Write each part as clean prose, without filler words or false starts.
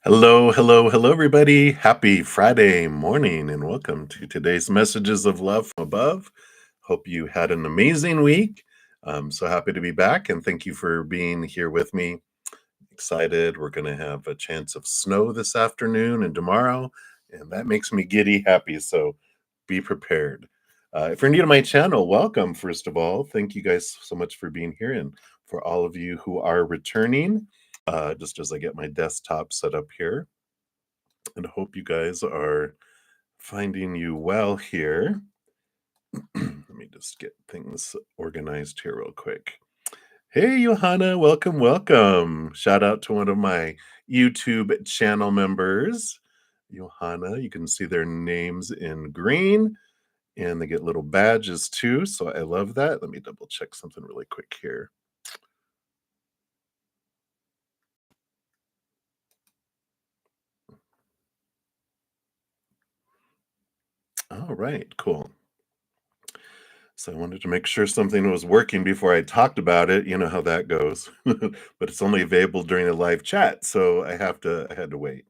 Hello, hello, hello, everybody. Happy Friday morning, and welcome to today's messages of love from above. Hope you had an amazing week. I'm so happy to be back, and thank you for being here with me. Excited. We're going to have a chance of snow this afternoon and tomorrow, and that makes me giddy happy. So be prepared. If you're new to my channel, welcome, first of all. Thank you guys so much for being here, and for all of you who are returning, just as I get my desktop set up here and hope you guys are finding you well here. Let me just get things organized here real quick. Hey, Johanna, welcome, welcome. Shout out to one of my YouTube channel members, Johanna. You can see their names in green and they get little badges too. So I love that. Let me double check something really quick here. All right, cool. So I wanted to make sure something was working before I talked about it. You know how that goes. But it's only available during the live chat, so I had to wait.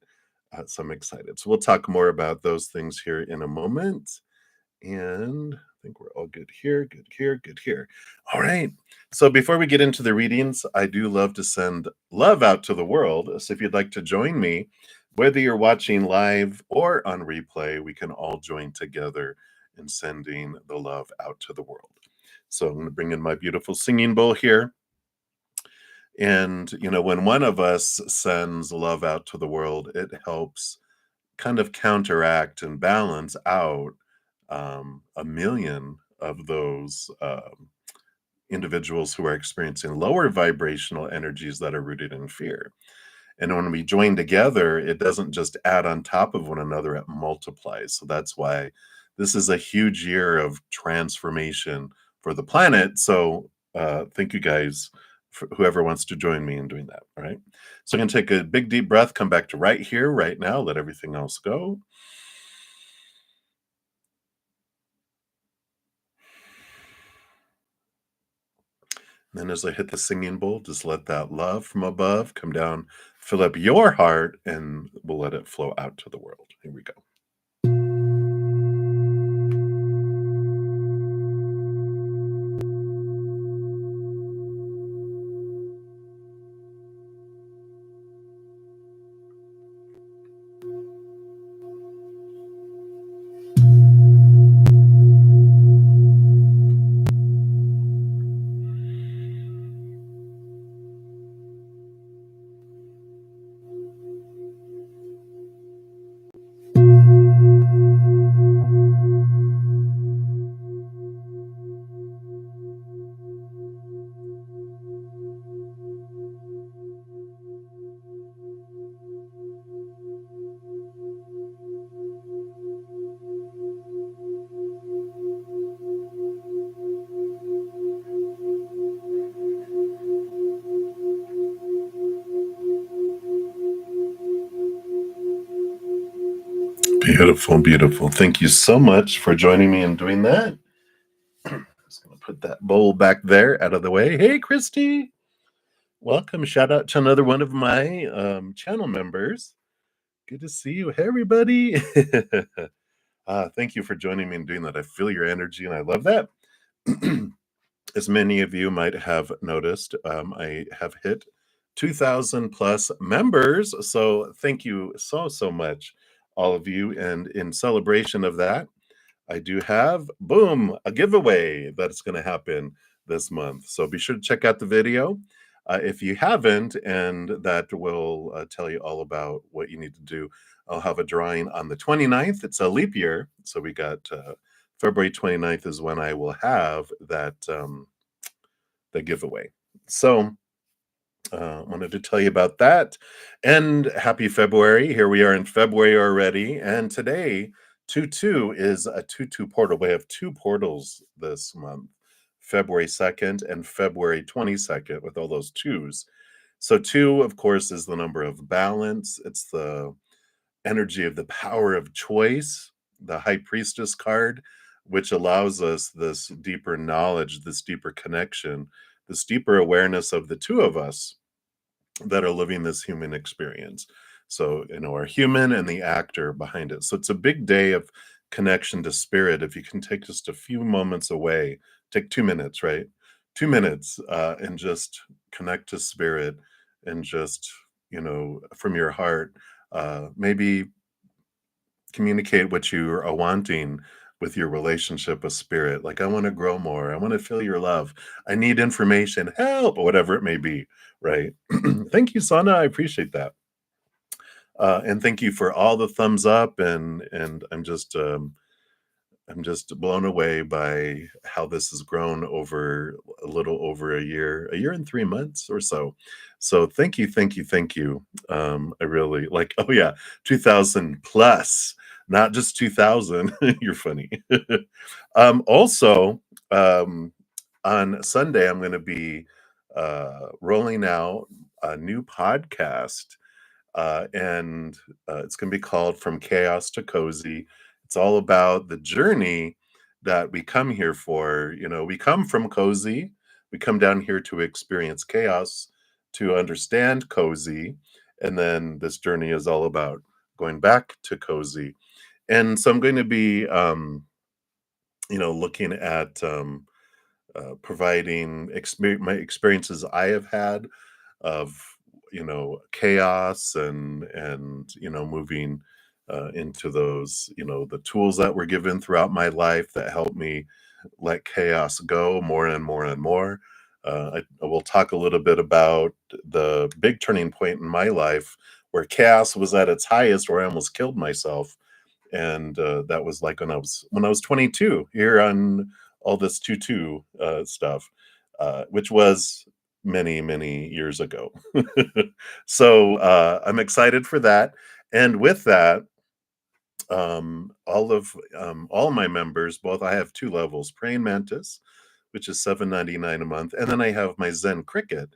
So I'm excited. So we'll talk more about those things here in a moment. And I think we're all good here, good here, good here. All right. So before we get into the readings, I do love to send love out to the world. So if you'd like to join me, whether you're watching live or on replay, we can all join together in sending the love out to the world. So I'm going to bring in my beautiful singing bowl here. And, when one of us sends love out to the world, it helps kind of counteract and balance out a million of those individuals who are experiencing lower vibrational energies that are rooted in fear. And when we join together, it doesn't just add on top of one another, it multiplies. So that's why this is a huge year of transformation for the planet. So thank you guys, for whoever wants to join me in doing that. All right. So I'm going to take a big, deep breath, come back to right here, right now, let everything else go. And then as I hit the singing bowl, just let that love from above come down, fill up your heart, and we'll let it flow out to the world. Here we go. Beautiful, beautiful. Thank you so much for joining me in doing that. Just going to put that bowl back there out of the way. Hey, Christy. Welcome. Shout out to another one of my channel members. Good to see you. Hey, everybody. Thank you for joining me in doing that. I feel your energy and I love that. As many of you might have noticed, I have hit 2,000 plus members. So thank you so, so much, all of you. And in celebration of that, I do have, boom, a giveaway that's going to happen this month. So be sure to check out the video if you haven't, and that will tell you all about what you need to do. I'll have a drawing on the 29th. It's a leap year. So we got February 29th is when I will have that the giveaway. So wanted to tell you about that. And happy February. Here we are in February already. And today, 2/2 is a 2/2 portal. We have two portals this month, February 2nd and February 22nd, with all those twos. So 2, of course, is the number of balance. It's the energy of the power of choice, the High Priestess card, which allows us this deeper knowledge, this deeper connection, this deeper awareness of the two of us that are living this human experience. So, our human and the actor behind it. So it's a big day of connection to spirit. If you can take just a few moments away, take 2 minutes, right? 2 minutes, and just connect to spirit, and just, from your heart, maybe communicate what you are wanting with your relationship with spirit. Like, I want to grow more. I want to feel your love. I need information, help, or whatever it may be. Right. Thank you, Sana. I appreciate that. And thank you for all the thumbs up, and I'm just blown away by how this has grown over a little over a year and 3 months or so. So thank you, thank you, thank you. I really like. Oh yeah, 2,000 plus, not just 2,000. You're funny. Also, um, on Sunday, I'm going to be rolling out a new podcast, and it's going to be called From Chaos to Cozy. It's all about the journey that we come here for. We come from cozy, we come down here to experience chaos, to understand cozy, and then this journey is all about going back to cozy. And so I'm going to be, looking at providing my experiences I have had of chaos, and moving into those, the tools that were given throughout my life that help me let chaos go more and more and more. I will talk a little bit about the big turning point in my life where chaos was at its highest, where I almost killed myself, and that was like when I was 22, here on all this tutu stuff, which was many, many years ago. So I'm excited for that. And with that, all my members, both, I have two levels: praying mantis, which is 7.99 a month, and then I have my Zen cricket,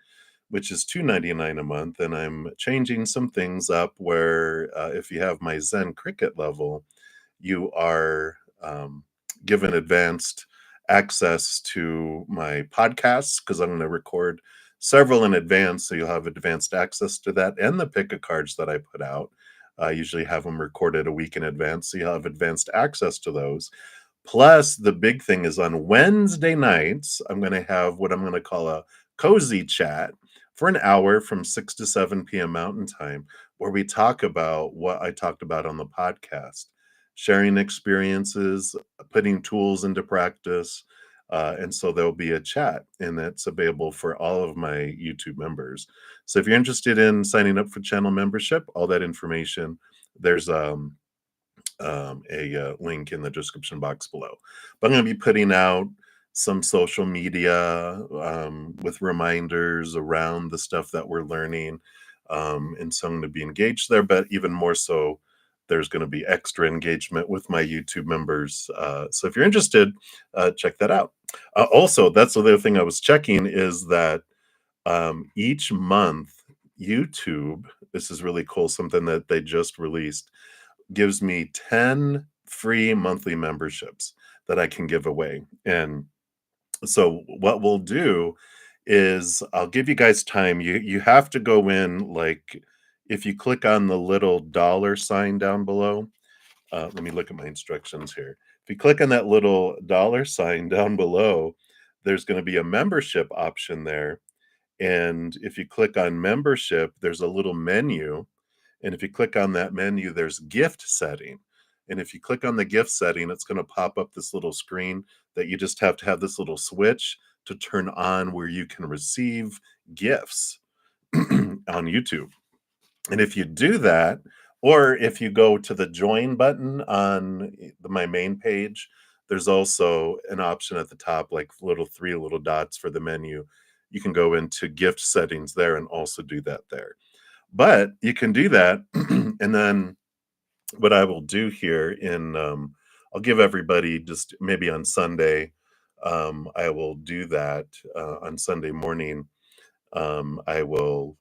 which is 2.99 a month. And I'm changing some things up where, if you have my Zen cricket level, you are given advanced access to my podcasts, because I'm going to record several in advance. So you'll have advanced access to that, and the pick of cards that I put out. I usually have them recorded a week in advance. So you'll have advanced access to those. Plus, the big thing is on Wednesday nights, I'm going to have what I'm going to call a cozy chat for an hour from 6 to 7 p.m. Mountain Time, where we talk about what I talked about on the podcast, sharing experiences, putting tools into practice. And so there'll be a chat, and that's available for all of my YouTube members. So if you're interested in signing up for channel membership, all that information, there's a link in the description box below. But I'm going to be putting out some social media, with reminders around the stuff that we're learning. And so I'm going to be engaged there, but even more so, there's going to be extra engagement with my YouTube members. So if you're interested, check that out. Also, that's the other thing I was checking, is that each month, YouTube, this is really cool, something that they just released, gives me 10 free monthly memberships that I can give away. And so what we'll do is, I'll give you guys time. You have to go in, like, if you click on the little dollar sign down below, let me look at my instructions here. If you click on that little dollar sign down below, there's going to be a membership option there. And if you click on membership, there's a little menu, and if you click on that menu, there's gift setting. And if you click on the gift setting, it's going to pop up this little screen that you just have to have this little switch to turn on, where you can receive gifts on YouTube. And if you do that, or if you go to the join button on my main page, there's also an option at the top, like three little dots for the menu. You can go into gift settings there and also do that there. But you can do that. And then what I will do here I'll give everybody, just maybe on Sunday, I will do that on Sunday morning. I will,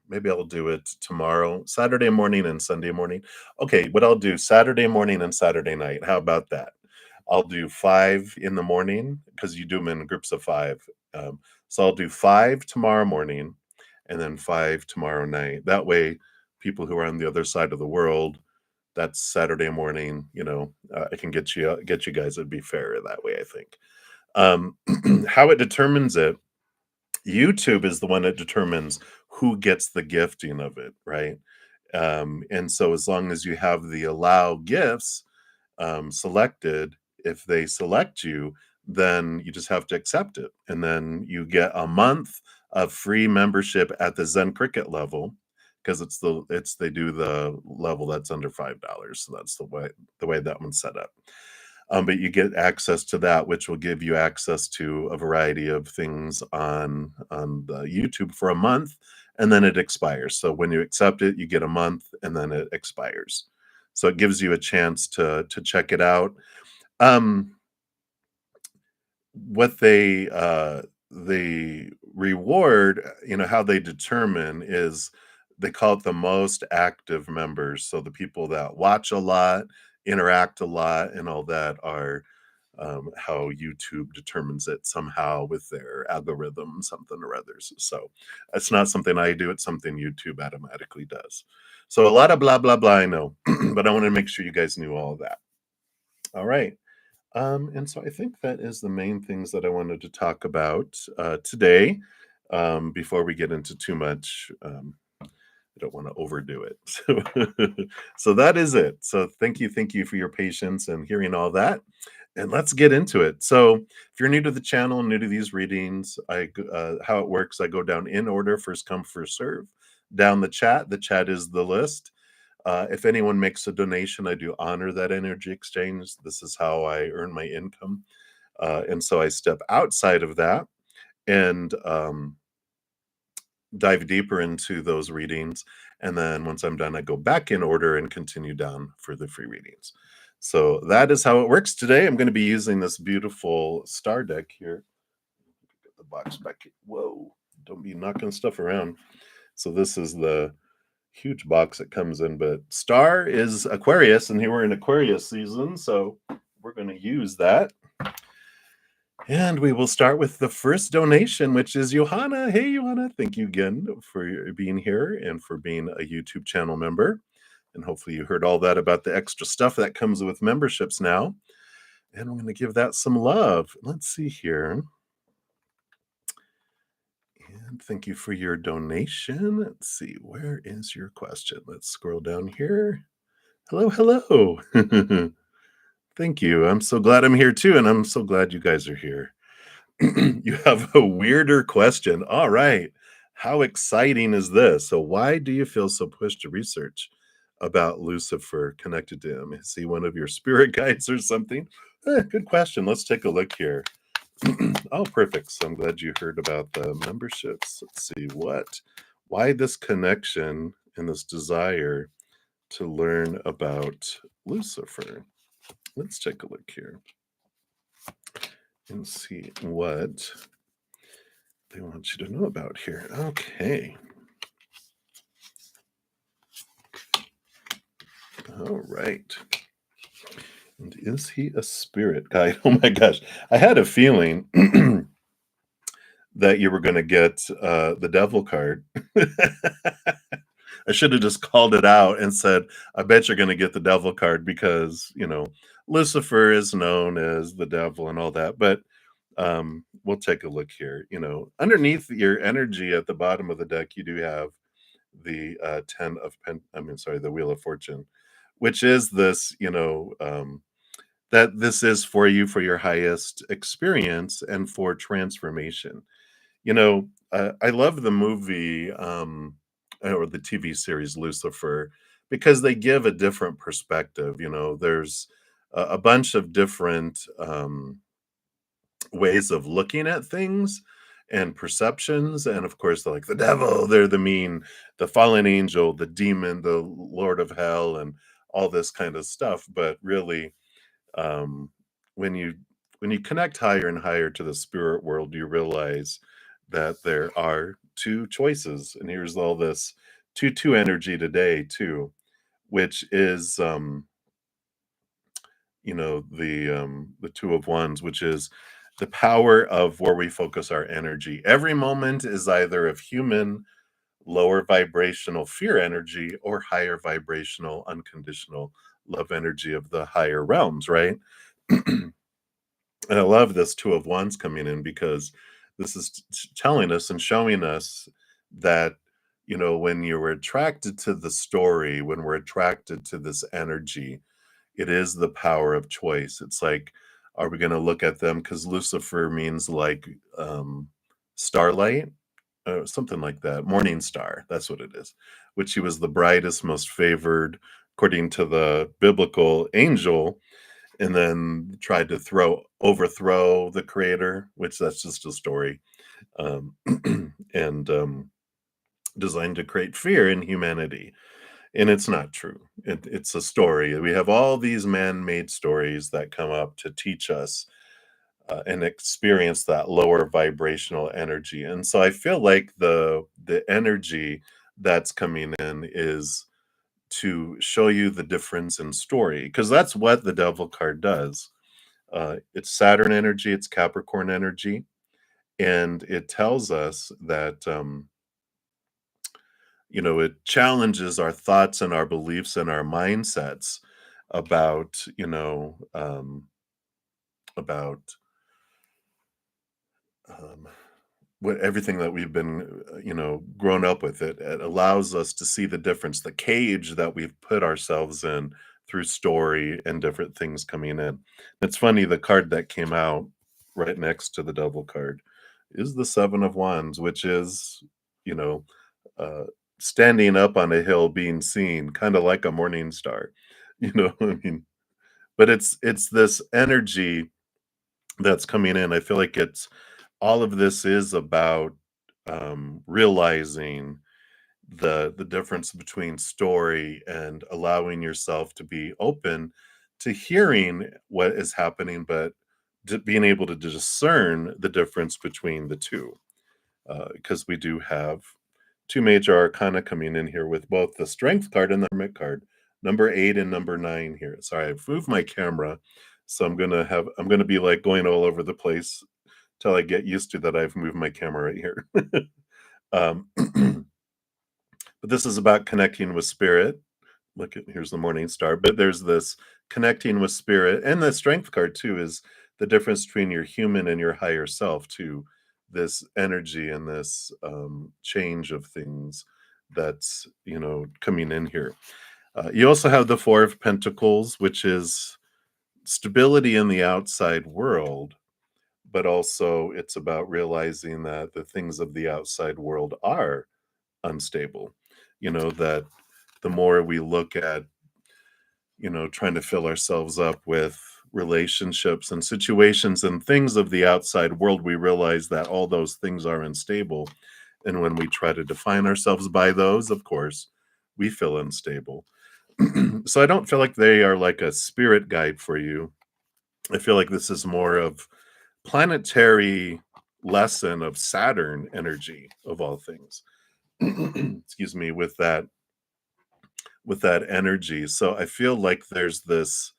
maybe I'll do it tomorrow, Saturday morning and Sunday morning. Okay, what I'll do Saturday morning and Saturday night. How about that? I'll do 5 in the morning, because you do them in groups of 5. So I'll do 5 tomorrow morning, and then 5 tomorrow night. That way, people who are on the other side of the world, that's Saturday morning, I can get you guys. It'd be fairer that way, I think. How it determines it, YouTube is the one that determines who gets the gifting of it, right? And so as long as you have the allow gifts selected, if they select you, then you just have to accept it. And then you get a month of free membership at the Zen Cricket level, because they do the level that's under $5. So that's the way that one's set up. But you get access to that, which will give you access to a variety of things on the YouTube for a month, and then it expires. So when you accept it, you get a month, and then it expires. So it gives you a chance to check it out. What they reward, how they determine is they call it the most active members. So the people that watch a lot, interact a lot, and all that are how YouTube determines it somehow with their algorithm, something or others. So it's not something I do, it's something YouTube automatically does. So a lot of blah, blah, blah, I know, but I want to make sure you guys knew all of that. All right. And so I think that is the main things that I wanted to talk about today. Before we get into too much, I don't want to overdo it. So that is it. So thank you for your patience and hearing all that. And let's get into it. So if you're new to the channel, new to these readings, how it works, I go down in order, first come, first serve. Down the chat. The chat is the list. If anyone makes a donation, I do honor that energy exchange. This is how I earn my income. And so I step outside of that and dive deeper into those readings. And then once I'm done, I go back in order and continue down for the free readings. So that is how it works today. I'm going to be using this beautiful star deck here. Get the box back. Whoa, don't be knocking stuff around. So this is the huge box it comes in, but star is Aquarius, and here we're in Aquarius season, so we're going to use that. And we will start with the first donation, which is Johanna. Hey, Johanna, thank you again for being here and for being a YouTube channel member. And hopefully you heard all that about the extra stuff that comes with memberships now. And I'm going to give that some love. Let's see here. And thank you for your donation. Let's see, where is your question? Let's scroll down here. Hello. Thank you. I'm so glad I'm here too, and I'm so glad you guys are here. You have a weirder question. All right. How exciting is this? So why do you feel so pushed to research about Lucifer connected to him? Is he one of your spirit guides or something? Good question. Let's take a look here. Oh, perfect. So I'm glad you heard about the memberships. Let's see why this connection and this desire to learn about Lucifer. Let's take a look here and see what they want you to know about here. Okay. All right. And is he a spirit guide? Oh my gosh. I had a feeling that you were going to get the devil card. I should have just called it out and said, I bet you're going to get the devil card because, Lucifer is known as the devil and all that. But we'll take a look here. Underneath your energy at the bottom of the deck, you do have the the Wheel of Fortune, which is this, that this is for you for your highest experience and for transformation. I love the movie or the TV series Lucifer because they give a different perspective. There's a bunch of different ways of looking at things and perceptions. And of course, they're like the devil, they're the mean, the fallen angel, the demon, the Lord of Hell, and all this kind of stuff. But really, um, when you connect higher and higher to the spirit world, you realize that there are two choices. And here's all this 2-2 energy today too, which is the Two of Wands, which is the power of where we focus our energy. Every moment is either of human lower vibrational fear energy or higher vibrational unconditional love energy of the higher realms, right? And I love this Two of Wands coming in because this is telling us and showing us that, when you're attracted to the story, when we're attracted to this energy, it is the power of choice. It's like, are we going to look at them? Because Lucifer means like starlight, something like that. Morning star. That's what it is. Which he was the brightest, most favored, according to the biblical angel, and then tried to overthrow the creator, which that's just a story, um, and designed to create fear in humanity. And it's not true. It's a story. We have all these man-made stories that come up to teach us and experience that lower vibrational energy. And so I feel like the energy that's coming in is to show you the difference in story, because that's what the devil card does. It's Saturn energy, it's Capricorn energy, and it tells us that it challenges our thoughts and our beliefs and our mindsets about about um, what everything that we've been grown up with. It allows us to see the difference, the cage that we've put ourselves in through story and different things coming in. It's funny, the card that came out right next to the devil card is the Seven of Wands, which is you know uh, standing up on a hill being seen, kind of like a morning star. I mean, but it's this energy that's coming in. I feel like it's all of this is about realizing the difference between story and allowing yourself to be open to hearing what is happening, but being able to discern the difference between the two. Because we do have two major arcana coming in here with both the strength card and the hermit card, number 8 and number 9 here. Sorry, I've moved my camera, so I'm gonna be like going all over the place till I get used to that I've moved my camera right here. um, but this is about connecting with spirit. Look at here's the morning star, but there's this connecting with spirit, and the strength card too is the difference between your human and your higher self too. This energy and this change of things that's coming in here. You also have the Four of Pentacles, which is stability in the outside world, but also it's about realizing that the things of the outside world are unstable. That the more we look at trying to fill ourselves up with relationships and situations and things of the outside world, we realize that all those things are unstable. And when we try to define ourselves by those, of course, we feel unstable. So I don't feel like they are like a spirit guide for you. I feel like this is more of planetary lesson of Saturn energy of all things. Excuse me, with that energy. So I feel like there's this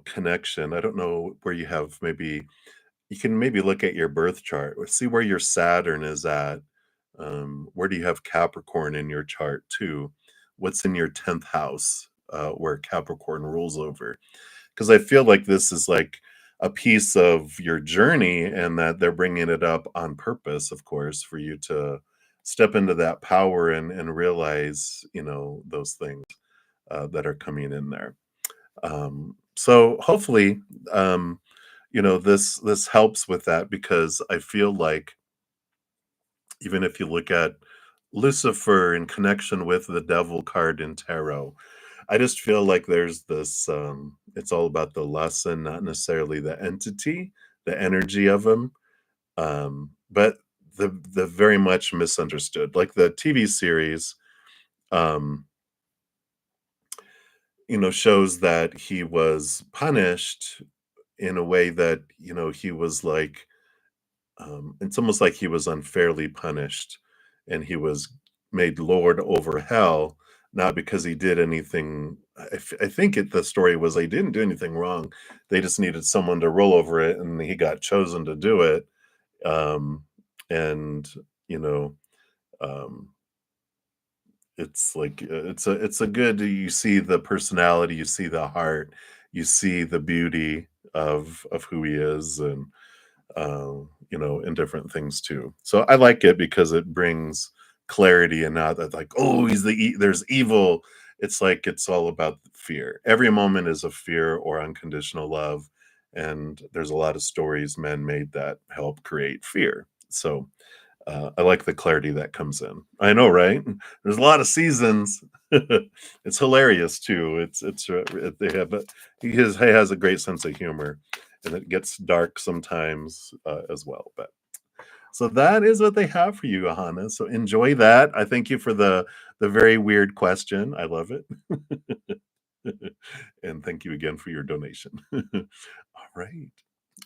connection. I don't know where you have, maybe you can maybe look at your birth chart or see where your Saturn is at. Where do you have Capricorn in your chart too? What's in your 10th house, where Capricorn rules over? Because I feel like this is like a piece of your journey, and that they're bringing it up on purpose, of course, for you to step into that power and realize those things that are coming in there. So hopefully, this helps with that, because I feel like even if you look at Lucifer in connection with the devil card in tarot, I just feel like there's this it's all about the lesson, not necessarily the entity, the energy of him. But the very much misunderstood. Like the TV series, um, shows that he was punished in a way that, he was like, it's almost like he was unfairly punished, and he was made lord over hell, not because he did anything. I think the story was they didn't do anything wrong. They just needed someone to roll over it, and he got chosen to do it. And, you know, um, it's like, it's a good, you see the personality, you see the heart, you see the beauty of who he is, and and different things too. So I like it because it brings clarity, and not that like, oh, there's evil. It's like it's all about fear. Every moment is a fear or unconditional love, and there's a lot of stories men made that help create fear. So I like the clarity that comes in. I know, right? There's a lot of seasons. It's hilarious too. They have, but he has a great sense of humor, and it gets dark sometimes as well. But so that is what they have for you, Johanna. So enjoy that. I thank you for the very weird question. I love it. And thank you again for your donation. All right.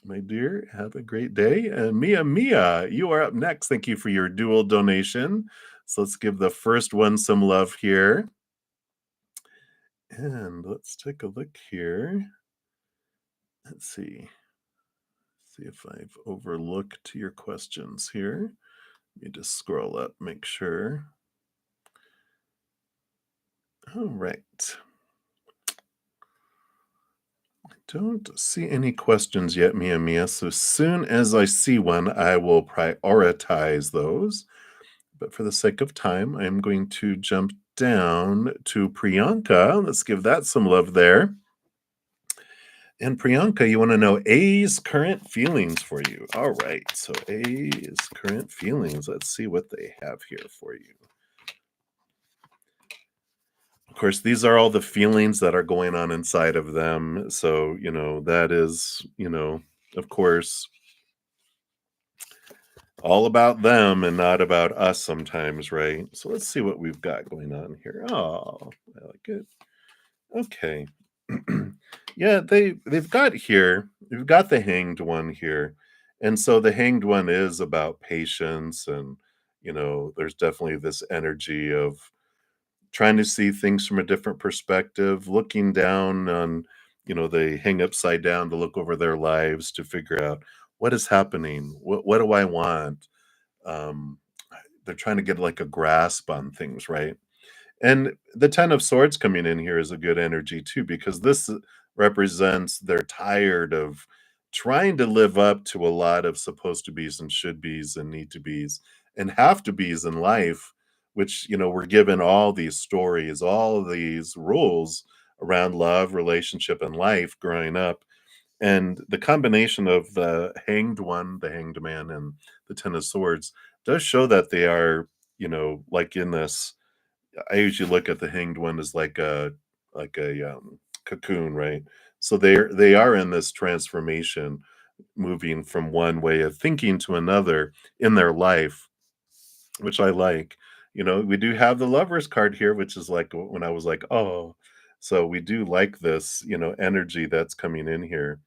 My dear, have a great day. And Mia, you are up next. Thank you for your dual donation. So let's give the first one some love here. And let's take a look here. Let's see. See if I've overlooked your questions here. Let me just scroll up, make sure. All right. Don't see any questions yet, Mia. So as soon as I see one, I will prioritize those. But for the sake of time, I'm going to jump down to Priyanka. Let's give that some love there. And Priyanka, you want to know A's current feelings for you. All right. So A's current feelings. Let's see what they have here for you. Of course, these are all the feelings that are going on inside of them. So, that is, of course, all about them and not about us sometimes, right? So let's see what we've got going on here. Oh, I like it. Okay. Yeah, they've got here. You've got the hanged one here. And so the hanged one is about patience, and there's definitely this energy of trying to see things from a different perspective, looking down on, they hang upside down to look over their lives to figure out what is happening. What do I want? Um, they're trying to get like a grasp on things, right? And the 10 of swords coming in here is a good energy too, because this represents they're tired of trying to live up to a lot of supposed to be's and should be's and need to be's and have to be's in life, which, we're given all these stories, all of these rules around love, relationship, and life growing up. And the combination of the hanged one, the hanged man, and the 10 of swords does show that they are, like in this. I usually look at the hanged one as like a cocoon, right? So they are in this transformation, moving from one way of thinking to another in their life, which I like. We do have the lovers card here, which is like when I was like, oh, so we do like this, energy that's coming in here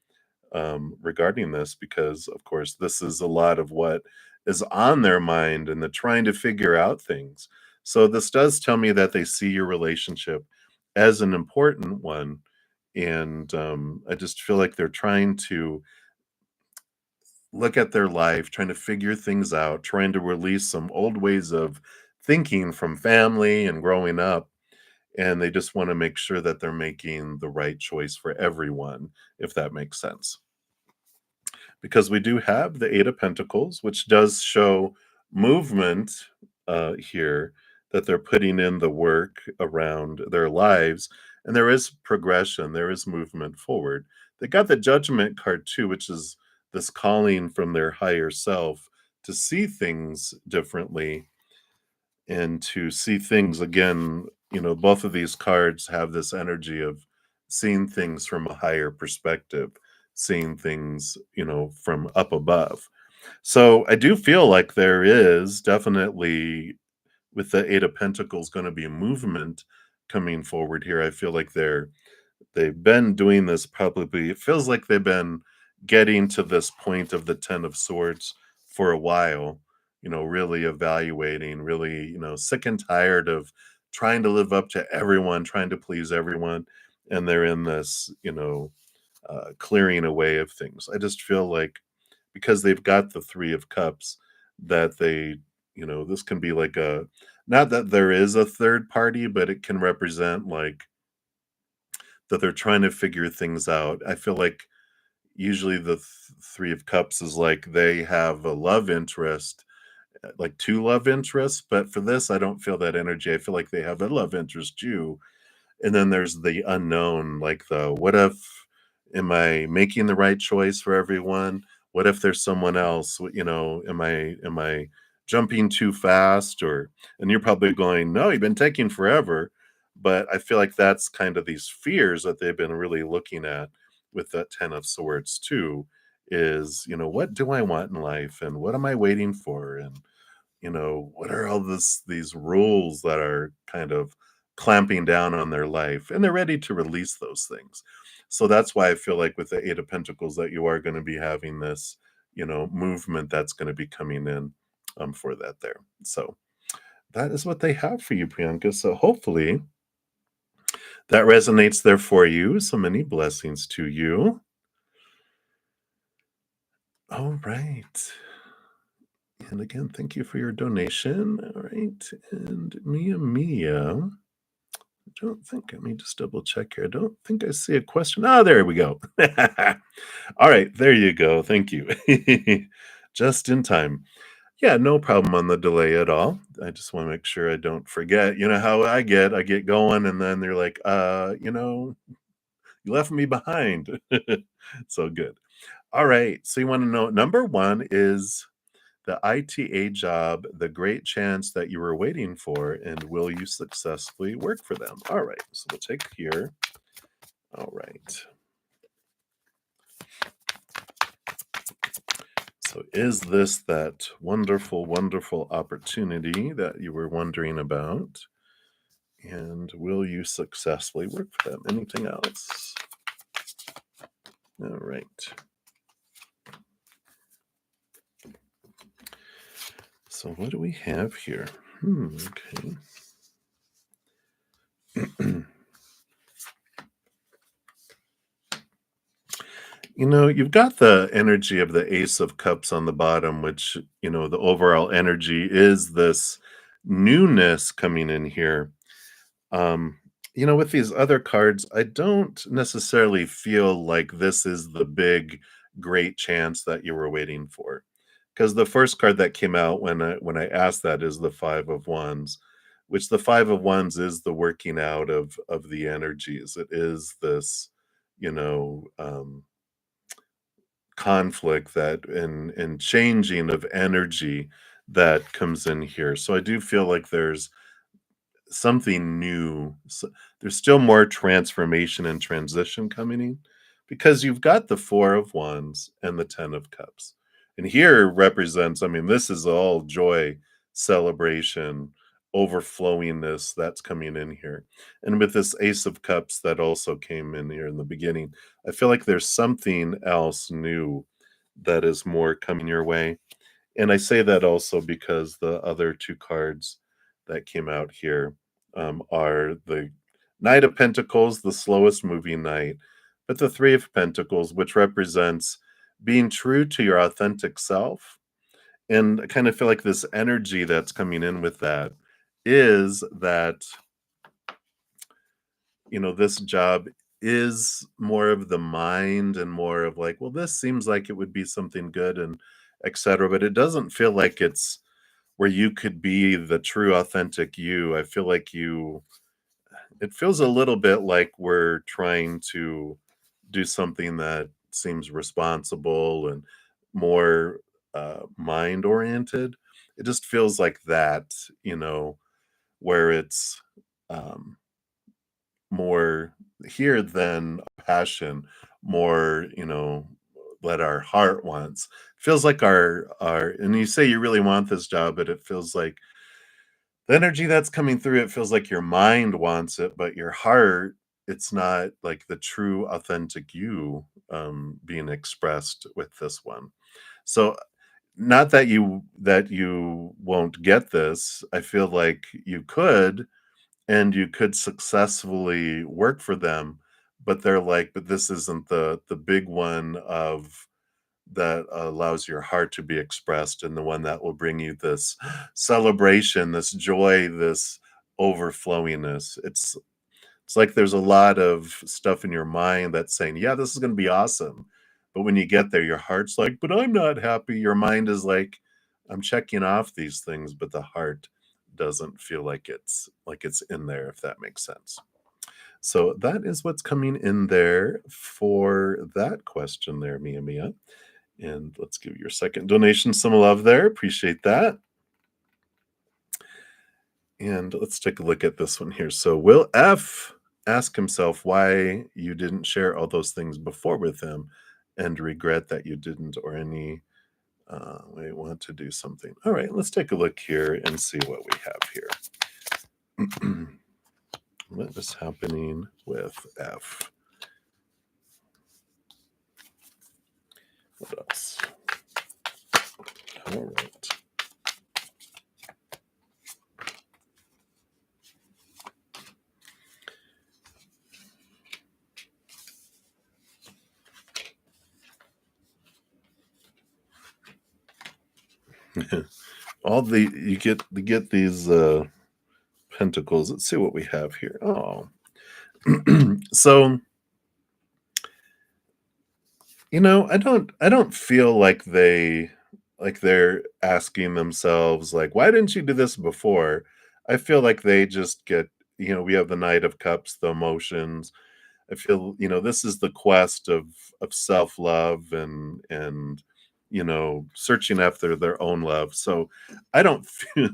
regarding this, because of course this is a lot of what is on their mind, and they're trying to figure out things. So this does tell me that they see your relationship as an important one, and I just feel like they're trying to look at their life, trying to figure things out, trying to release some old ways of thinking from family and growing up, and they just want to make sure that they're making the right choice for everyone, if that makes sense, because we do have the Eight of Pentacles, which does show movement here, that they're putting in the work around their lives, and there is progression, there is movement forward. They got the Judgment card too, which is this calling from their higher self to see things differently and to see things again. Both of these cards have this energy of seeing things from a higher perspective, seeing things, from up above. So I do feel like there is definitely, with the Eight of Pentacles, going to be a movement coming forward here. I feel like they've been doing this, probably it feels like they've been getting to this point of the 10 of swords for a while, really evaluating, really, sick and tired of trying to live up to everyone, trying to please everyone, and they're in this, clearing away of things. I just feel like because they've got the Three of Cups, that they this can be like a, not that there is a third party, but it can represent like that they're trying to figure things out. I feel like usually the Three of Cups is like they have a love interest, like two love interests, but for this, I don't feel that energy. I feel like they have a love interest too. And then there's the unknown, like the what if, am I making the right choice for everyone? What if there's someone else? Am I jumping too fast? Or, and you're probably going, no, you've been taking forever. But I feel like that's kind of these fears that they've been really looking at with that Ten of Swords too, is, what do I want in life and what am I waiting for? And what are all these rules that are kind of clamping down on their life, and they're ready to release those things. So that's why I feel like with the Eight of Pentacles that you are going to be having this, movement that's going to be coming in for that there. So that is what they have for you, Priyanka. So hopefully that resonates there for you. So many blessings to you. All right. And again, thank you for your donation. All right. And Mia. I don't think, let me just double check here. I don't think I see a question. Ah, there we go. All right, there you go. Thank you. Just in time. Yeah, no problem on the delay at all. I just want to make sure I don't forget. You know how I get going and then they're like, you left me behind. So good. All right. So you want to know number one is the ITA job, the great chance that you were waiting for, and will you successfully work for them? All right, so we'll take here. All right. So is this that wonderful, wonderful opportunity that you were wondering about? And will you successfully work for them? Anything else? All right. So what do we have here? Okay. You've got the energy of the Ace of Cups on the bottom, which, the overall energy is this newness coming in here. Um, with these other cards, I don't necessarily feel like this is the big, great chance that you were waiting for. Because the first card that came out when I asked that is the Five of Wands, which the Five of Wands is the working out of the energies. It is this, you know, um, conflict that and changing of energy that comes in here. So I do feel like there's something new. There's still more transformation and transition coming in because you've got the Four of Wands and the Ten of Cups. And here represents, I mean, this is all joy, celebration, overflowingness that's coming in here. And with this Ace of Cups that also came in here in the beginning, I feel like there's something else new that is more coming your way. And I say that also because the other two cards that came out here are the Knight of Pentacles, the slowest moving knight, but the Three of Pentacles, which represents being true to your authentic self. And I kind of feel like this energy that's coming in with that is that, this job is more of the mind and more of like, well, this seems like it would be something good and etc. But it doesn't feel like it's where you could be the true authentic you. I feel like it feels a little bit like we're trying to do something that seems responsible and more mind oriented. It just feels like that, where it's um, more here than passion, more, what our heart wants. Feels like our and you say you really want this job, but it feels like the energy that's coming through, it feels like your mind wants it, but your heart, it's not like the true authentic you being expressed with this one. So not that you won't get this. I feel like you could, and you could successfully work for them, but they're like, but this isn't the big one of that allows your heart to be expressed, and the one that will bring you this celebration, this joy, this overflowingness. It's like there's a lot of stuff in your mind that's saying, "Yeah, this is gonna be awesome." But when you get there, your heart's like, "But I'm not happy." Your mind is like, "I'm checking off these things," but the heart doesn't feel like it's in there, if that makes sense. So that is what's coming in there for that question there, Mia Mia. And let's give your second donation some love there. Appreciate that. And let's take a look at this one here. So, will F ask himself why you didn't share all those things before with him and regret that you didn't, or any way want to do something? All right, let's take a look here and see what we have here. What is happening with F? What else? All right. All the you get these pentacles. Let's see what we have here. Oh. So, I don't feel like they're asking themselves like, why didn't you do this before? I feel like they just get, we have the Knight of Cups, the emotions. I feel, this is the quest of self-love and searching after their own love. So I don't feel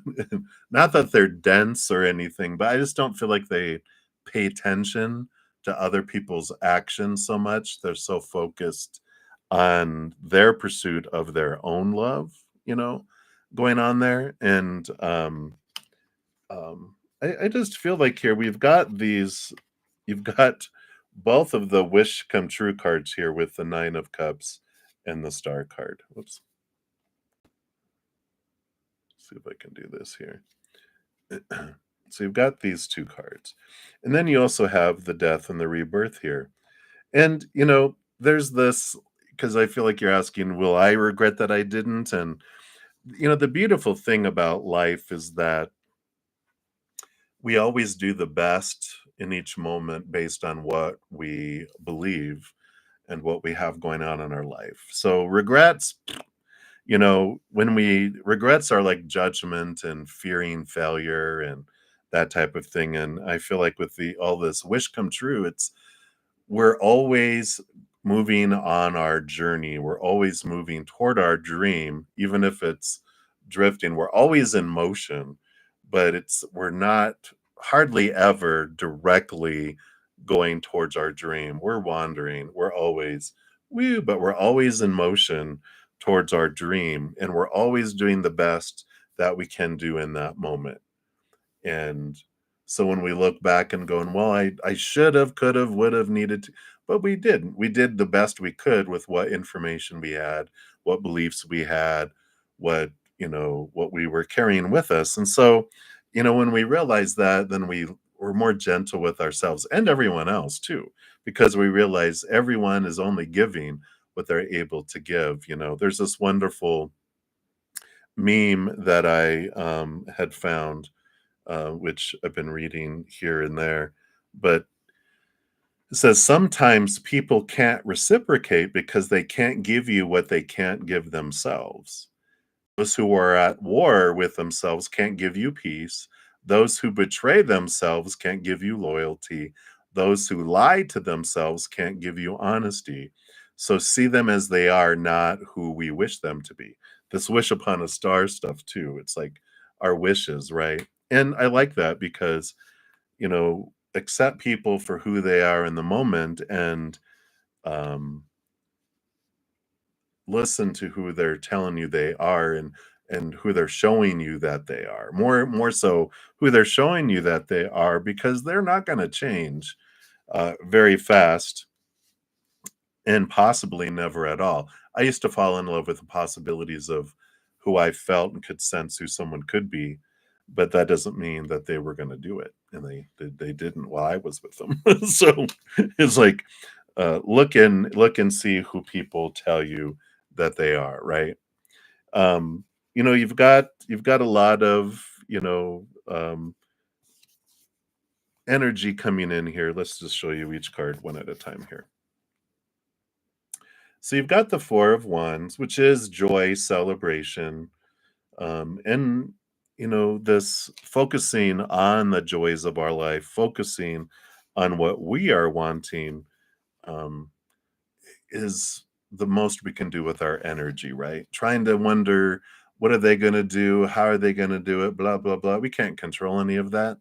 not that they're dense or anything, but I just don't feel like they pay attention to other people's actions so much. They're so focused on their pursuit of their own love, going on there. And I just feel like here you've got both of the wish come true cards here with the Nine of Cups and the Star card. Whoops. See if I can do this here. So you've got these two cards. And then you also have the death and the rebirth here. And, there's this, because I feel like you're asking, will I regret that I didn't? And, the beautiful thing about life is that we always do the best in each moment based on what we believe and what we have going on in our life. So regrets, when we regrets are like judgment and fearing failure and that type of thing. And I feel like with the all this wish come true, it's we're always moving on our journey. We're always moving toward our dream, even if it's drifting. We're always in motion, but we're not hardly ever directly going towards our dream. We're wandering. We're always but we're always in motion towards our dream, and we're always doing the best that we can do in that moment. And so when we look back and going, well, I should have, could have, would have, needed to, but we didn't. We did the best we could with what information we had, what beliefs we had, what we were carrying with us. And so, when we realize that, then we're more gentle with ourselves and everyone else too, because we realize everyone is only giving what they're able to give. There's this wonderful meme that I had found, which I've been reading here and there. But it says sometimes people can't reciprocate because they can't give you what they can't give themselves. Those who are at war with themselves can't give you peace. Those who betray themselves can't give you loyalty. Those who lie to themselves can't give you honesty. So see them as they are, not who we wish them to be. This wish upon a star stuff, too. It's like our wishes, right? And I like that because, accept people for who they are in the moment and um, listen to who they're telling you they are and who they're showing you that they are. More so who they're showing you that they are, because they're not going to change very fast and possibly never at all. I used to fall in love with the possibilities of who I felt and could sense who someone could be, but that doesn't mean that they were going to do it, and they didn't while I was with them. So it's like look and see who people tell you that they are, right? You've got a lot of, energy coming in here. Let's just show you each card one at a time here. So you've got the Four of Wands, which is joy, celebration, and this focusing on the joys of our life, focusing on what we are wanting, um, is the most we can do with our energy, right? Trying to wonder, what are they going to do? How are they going to do it? Blah, blah, blah. We can't control any of that.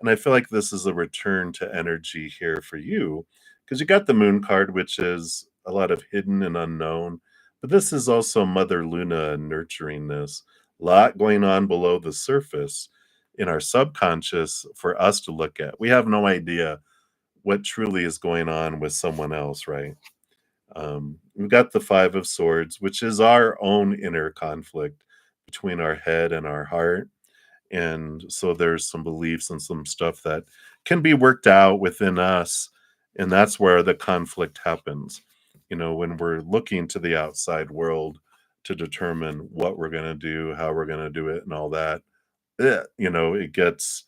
And I feel like this is a return to energy here for you because you got the moon card, which is a lot of hidden and unknown. But this is also Mother Luna nurturing this. A lot going on below the surface in our subconscious for us to look at. We have no idea what truly is going on with someone else, right? We've got the Five of Swords, which is our own inner conflict between our head and our heart. And so there's some beliefs and some stuff that can be worked out within us. And that's where the conflict happens. When we're looking to the outside world to determine what we're going to do, how we're going to do it, and all that, it gets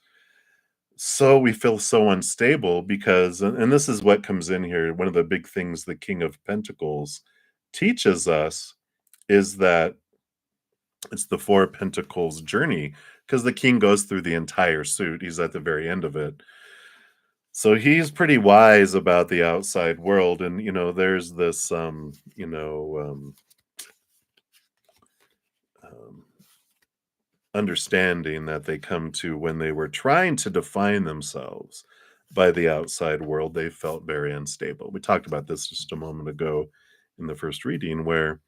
so we feel so unstable because and this is what comes in here, one of the big things the King of Pentacles teaches us is that it's the Four of Pentacles journey, because the king goes through the entire suit. He's at the very end of it. So he's pretty wise about the outside world. And, there's this, um, understanding that they come to when they were trying to define themselves by the outside world. They felt very unstable. We talked about this just a moment ago in the first reading, where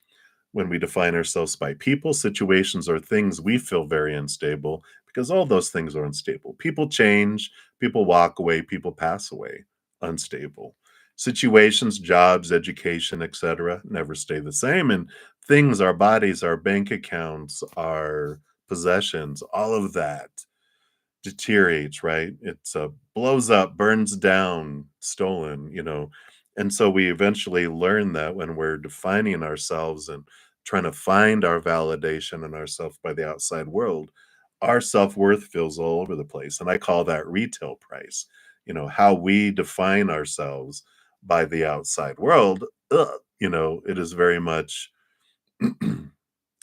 when we define ourselves by people, situations, or things, we feel very unstable because all those things are unstable. People change, people walk away, people pass away, unstable. Situations, jobs, education, etc., never stay the same. And things, our bodies, our bank accounts, our possessions, all of that deteriorates, right? It's blows up, burns down, stolen. And so we eventually learn that when we're defining ourselves and trying to find our validation in ourselves by the outside world, our self-worth feels all over the place. And I call that retail price. How we define ourselves by the outside world, it is very much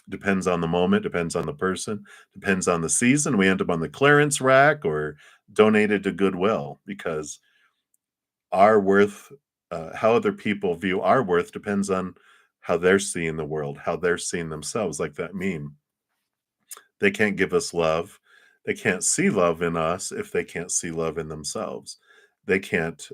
depends on the moment, depends on the person, depends on the season. We end up on the clearance rack or donated to Goodwill because our worth, how other people view our worth depends on how they're seeing the world, how they're seeing themselves, like that meme. They can't give us love. They can't see love in us if they can't see love in themselves. They can't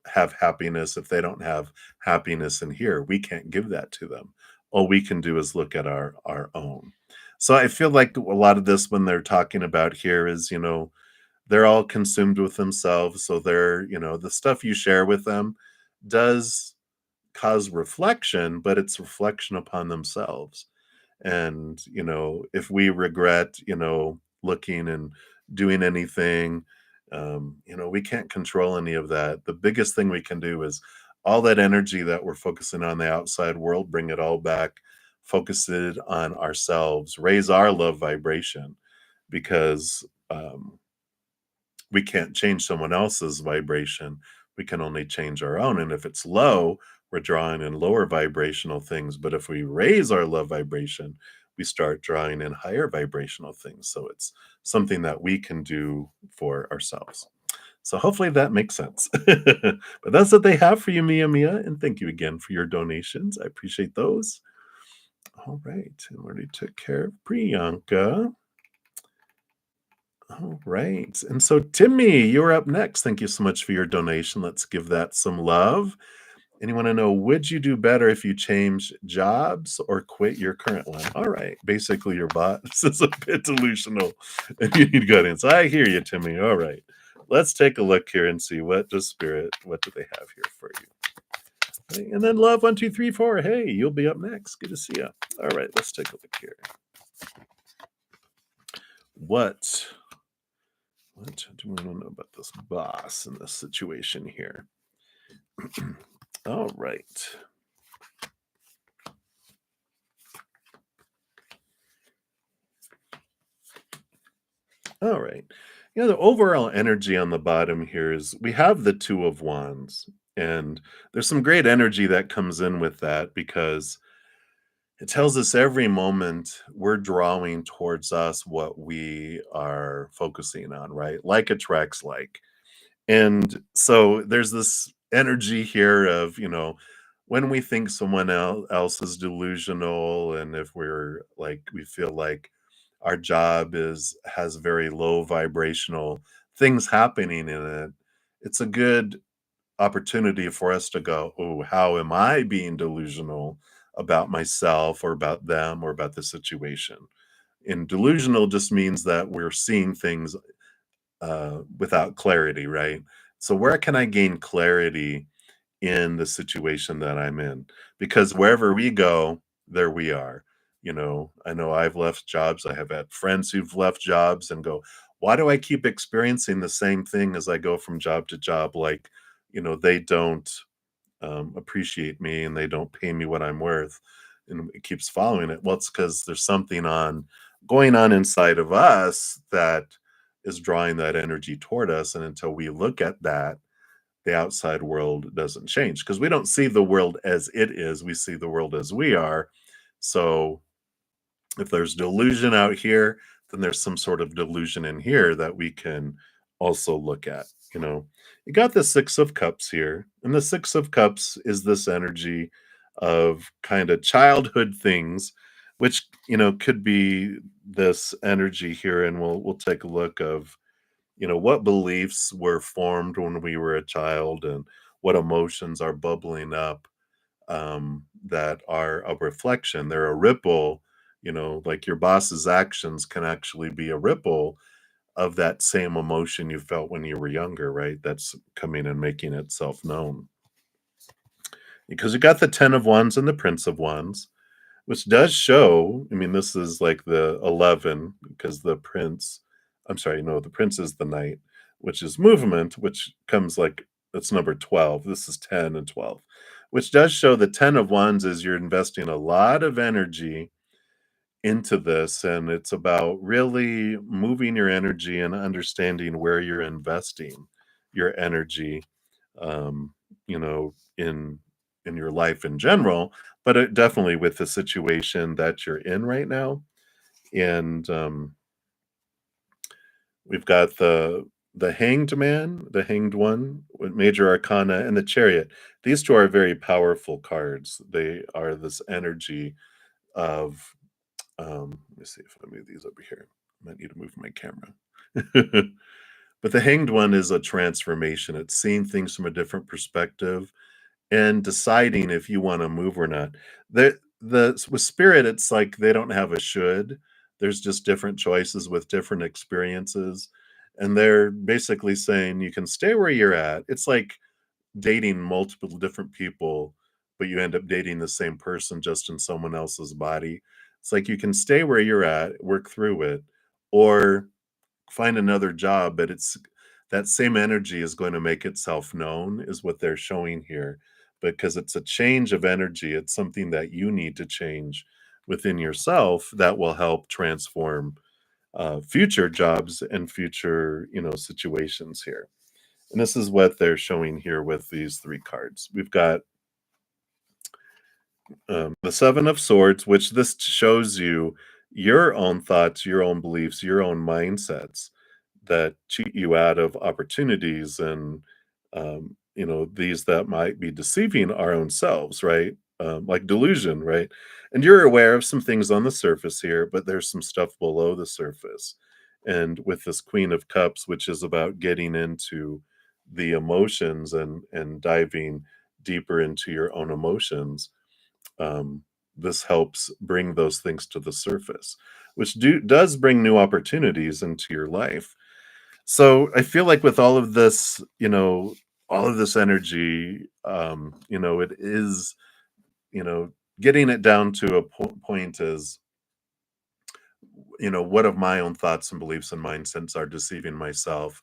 have happiness if they don't have happiness in here. We can't give that to them. All we can do is look at our own. So I feel like a lot of this when they're talking about here is, they're all consumed with themselves. So the stuff you share with them does cause reflection, but it's reflection upon themselves. And, if we regret, looking and doing anything, we can't control any of that. The biggest thing we can do is all that energy that we're focusing on the outside world, bring it all back, focus it on ourselves, raise our love vibration because we can't change someone else's vibration. We can only change our own. And if it's low, we're drawing in lower vibrational things. But if we raise our love vibration, we start drawing in higher vibrational things. So it's something that we can do for ourselves. So hopefully that makes sense. But that's what they have for you, Mia. And thank you again for your donations. I appreciate those. All right. And we already took care of Priyanka. All right. And so, Timmy, you're up next. Thank you so much for your donation. Let's give that some love. And you want to know, would you do better if you change jobs or quit your current one? All right. Basically, your boss is a bit delusional and you need guidance. I hear you, Timmy. All right. Let's take a look here and see what do they have here for you? Okay, and then love 1, 2, 3, 4. Hey, you'll be up next. Good to see you. All right. Let's take a look here. What do we want to know about this boss in this situation here? All right. All right. The overall energy on the bottom here is we have the Two of Wands, and there's some great energy that comes in with that because it tells us every moment we're drawing towards us what we are focusing on, right? Like attracts like. And so there's this energy here of, when we think someone else is delusional, and if we're like, we feel like our job has very low vibrational things happening in it, it's a good opportunity for us to go, oh, how am I being delusional about myself or about them or about the situation? And delusional just means that we're seeing things without clarity, right? So where can I gain clarity in the situation that I'm in? Because wherever we go, there we are. I know I've left jobs. I have had friends who've left jobs and go, why do I keep experiencing the same thing as I go from job to job? Like, they don't appreciate me and they don't pay me what I'm worth. And it keeps following it. Well, it's because there's something on going on inside of us that is drawing that energy toward us. And until we look at that, the outside world doesn't change because we don't see the world as it is. We see the world as we are. So if there's delusion out here, then there's some sort of delusion in here that we can also look at. You got the Six of Cups here, and the Six of Cups is this energy of kind of childhood things, which could be this energy here, and we'll take a look of what beliefs were formed when we were a child and what emotions are bubbling up that are a reflection. They're a ripple, like your boss's actions can actually be a ripple of that same emotion you felt when you were younger, right? That's coming and making itself known. Because you got the 10 of Wands and the Prince of Wands, which does show, I mean, this is like the 11 because the Prince, I'm sorry, no, the Prince is the Knight, which is movement, which comes like, that's number 12. This is 10 and 12, which does show the 10 of Wands is you're investing a lot of energy into this, and it's about really moving your energy and understanding where you're investing your energy, in your life in general, but definitely with the situation that you're in right now. And we've got the Hanged Man, the Hanged One, with Major Arcana, and the Chariot. These two are very powerful cards. They are this energy of let me see if I move these over here. I might need to move my camera. But the Hanged One is a transformation. It's seeing things from a different perspective and deciding if you wanna move or not. The with spirit, it's like they don't have a should. There's just different choices with different experiences, and they're basically saying you can stay where you're at. It's like dating multiple different people, but you end up dating the same person just in someone else's body. It's like you can stay where you're at, work through it, or find another job, but it's that same energy is going to make itself known, is what they're showing here, because it's a change of energy. It's something that you need to change within yourself that will help transform future jobs and future, situations here. And this is what they're showing here with these three cards. We've got the Seven of Swords, which this shows you your own thoughts, your own beliefs, your own mindsets that cheat you out of opportunities and, these that might be deceiving our own selves, right? Like delusion, right? And you're aware of some things on the surface here, but there's some stuff below the surface. And with this Queen of Cups, which is about getting into the emotions and diving deeper into your own emotions, um, this helps bring those things to the surface, which does bring new opportunities into your life. So I feel like with all of this energy, it is, getting it down to a point is, what of my own thoughts and beliefs and mindsets are deceiving myself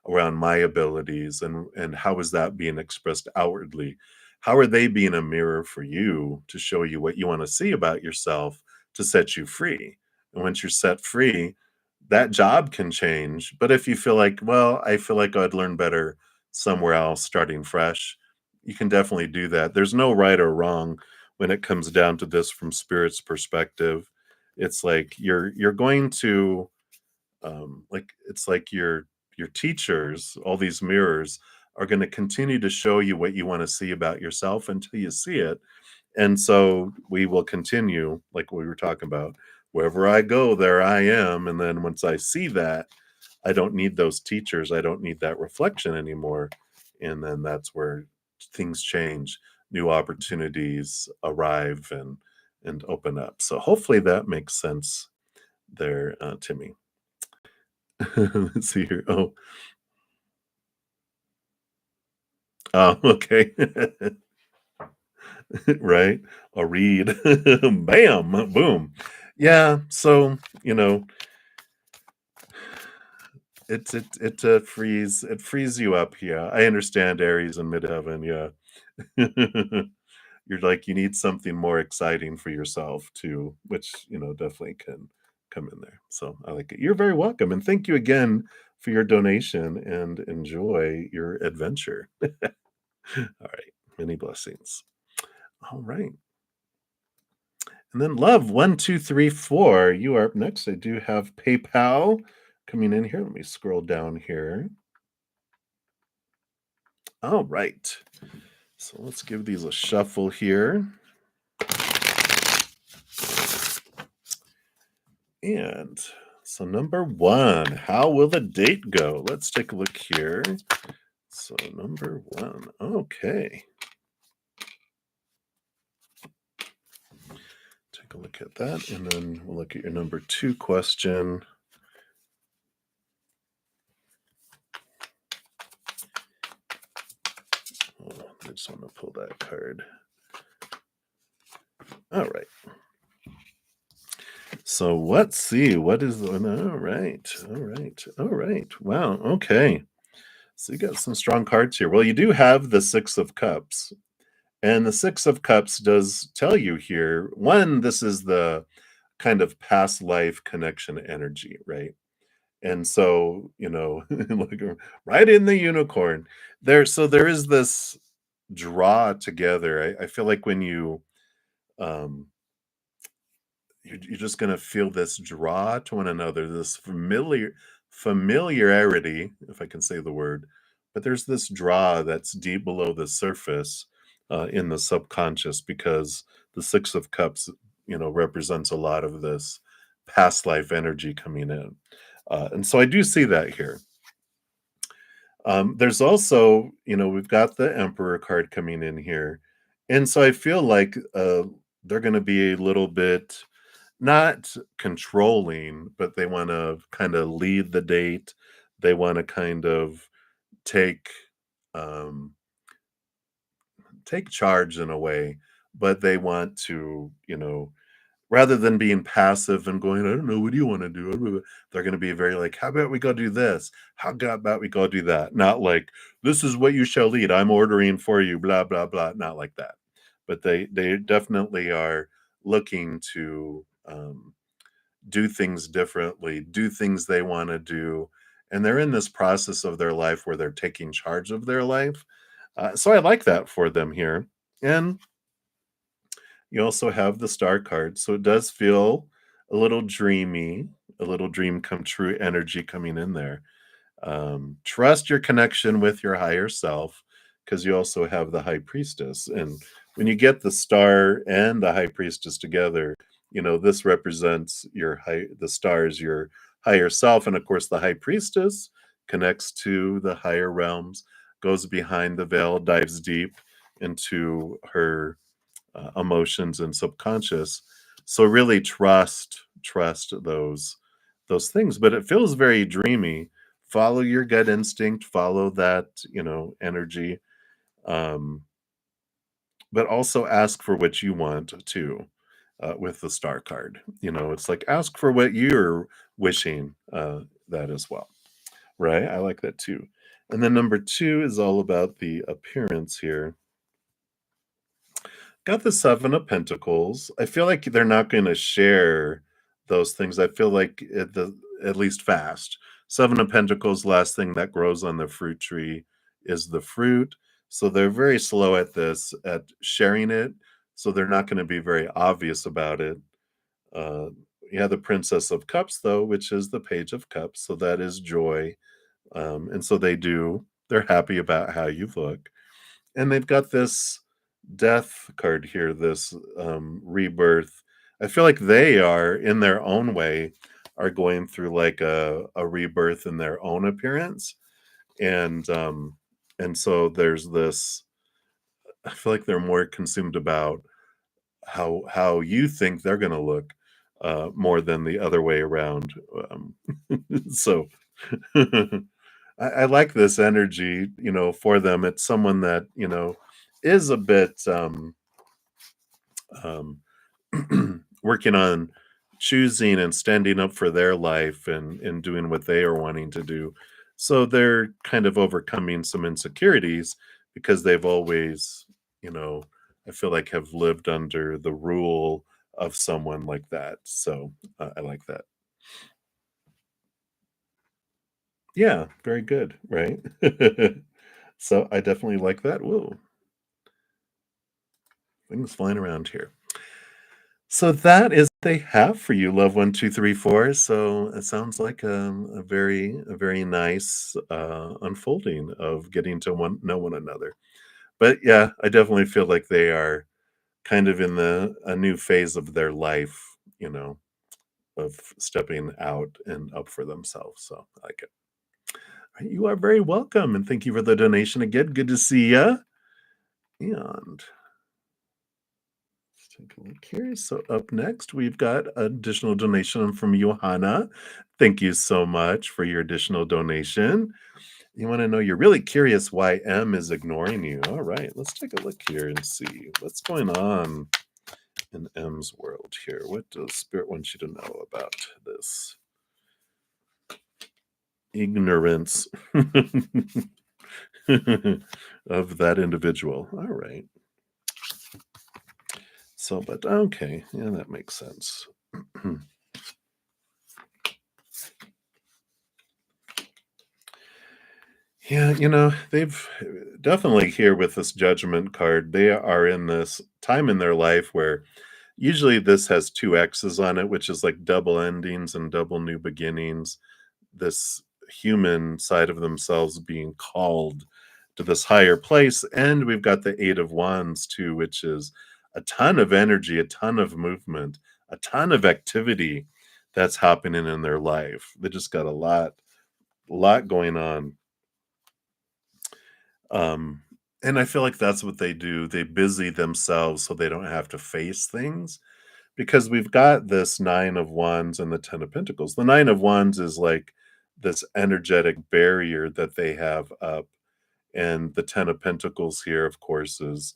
around my abilities, and how is that being expressed outwardly? How are they being a mirror for you to show you what you want to see about yourself to set you free? And once you're set free, that job can change. But if you feel like, well, I feel like I'd learn better somewhere else starting fresh, you can definitely do that. There's no right or wrong when it comes down to this from spirit's perspective. It's like you're going to like it's like your teachers, all these mirrors are going to continue to show you what you want to see about yourself until you see it. And so we will continue, like we were talking about, wherever I go, there I am. And then once I see that, I don't need those teachers. I don't need that reflection anymore. And then that's where things change, new opportunities arrive and open up. So hopefully that makes sense there, Timmy. Let's see here. Okay. Right. A read. Bam, boom. Yeah. So it frees you up. Yeah, I understand Aries and midheaven. Yeah. You're like you need something more exciting for yourself too, which definitely can come in there. So I like it. You're very welcome, and thank you again for your donation. And enjoy your adventure. All right, many blessings. All right, and then love 1234. You are up next. I do have PayPal coming in here. Let me scroll down here. All right. So let's give these a shuffle here. And so number one, how will the date go? Let's take a look here. So number one, okay. Take a look at that, and then we'll look at your number two question. Oh, I just want to pull that card. All right. So let's see. What is the. All right. All right. All right. Wow. Okay. So you got some strong cards here. Well, you do have the Six of Cups. And the Six of Cups does tell you here, one, this is the kind of past life connection energy, right? And so, like right in the unicorn there. So there is this draw together. I feel like when um, you're just going to feel this draw to one another, this familiarity, if I can say the word, but there's this draw that's deep below the surface in the subconscious because the Six of Cups, represents a lot of this past life energy coming in. And so I do see that here. There's also, we've got the Emperor card coming in here. And so I feel like they're going to be a little bit not controlling, but they want to kind of lead the date. They want to kind of take um, take charge in a way, but they want to, rather than being passive and going, I don't know, what do you want to do? They're going to be very like, how about we go do this? How about we go do that? Not like, this is what you shall eat. I'm ordering for you, blah, blah, blah. Not like that. But they definitely are looking to do things differently, do things they want to do. And they're in this process of their life where they're taking charge of their life. So I like that for them here. And you also have the star card. So it does feel a little dreamy, a little dream come true energy coming in there. Trust your connection with your higher self because you also have the high priestess. And when you get the star and the high priestess together, this represents the stars, your higher self. And of course, the high priestess connects to the higher realms, goes behind the veil, dives deep into her emotions and subconscious. So really trust those things. But it feels very dreamy. Follow your gut instinct, follow that, energy. Um, but also ask for what you want too, with the star card. It's like ask for what you're wishing, that as well. Right. I like that too. And then number two is all about the appearance here. Got the Seven of Pentacles. I feel like they're not gonna share those things. I feel like at least fast. Seven of Pentacles, last thing that grows on the fruit tree is the fruit. So they're very slow at this, at sharing it. So they're not going to be very obvious about it. Uh, yeah, the Princess of Cups, though, which is the Page of Cups. So that is joy. And so they're happy about how you look. And they've got this death card here, this rebirth. I feel like they are, in their own way, are going through like a rebirth in their own appearance. And so there's this, I feel like they're more consumed about how you think they're gonna look, more than the other way around. So I like this energy, for them. It's someone that, is a bit um, working on choosing and standing up for their life and doing what they are wanting to do. So they're kind of overcoming some insecurities because they've always, you know, I feel like have lived under the rule of someone like that. So I like that. Yeah, very good, right? So I definitely like that. Whoa, things flying around here. So that is what they have for you, love 1, 2, 3, 4. So it sounds like a very nice unfolding of getting to know one another. But yeah, I definitely feel like they are kind of in the a new phase of their life, of stepping out and up for themselves. So I like it. You are very welcome, and thank you for the donation again. Good to see ya. And let's take a look here. So up next, we've got additional donation from Johanna. Thank you so much for your additional donation. You want to know, you're really curious why M is ignoring you. All right, let's take a look here and see what's going on in M's world here. What does Spirit want you to know about this ignorance of that individual? All right. So, but okay, yeah, that makes sense. Yeah, they've definitely here with this judgment card, they are in this time in their life where usually this has two X's on it, which is like double endings and double new beginnings. This human side of themselves being called to this higher place. And we've got the Eight of Wands too, which is a ton of energy, a ton of movement, a ton of activity that's happening in their life. They just got a lot going on. Um, and I feel like that's what they do. They busy themselves so they don't have to face things, because we've got this Nine of Wands and the Ten of Pentacles. The Nine of Wands is like this energetic barrier that they have up. And the Ten of Pentacles here, of course, is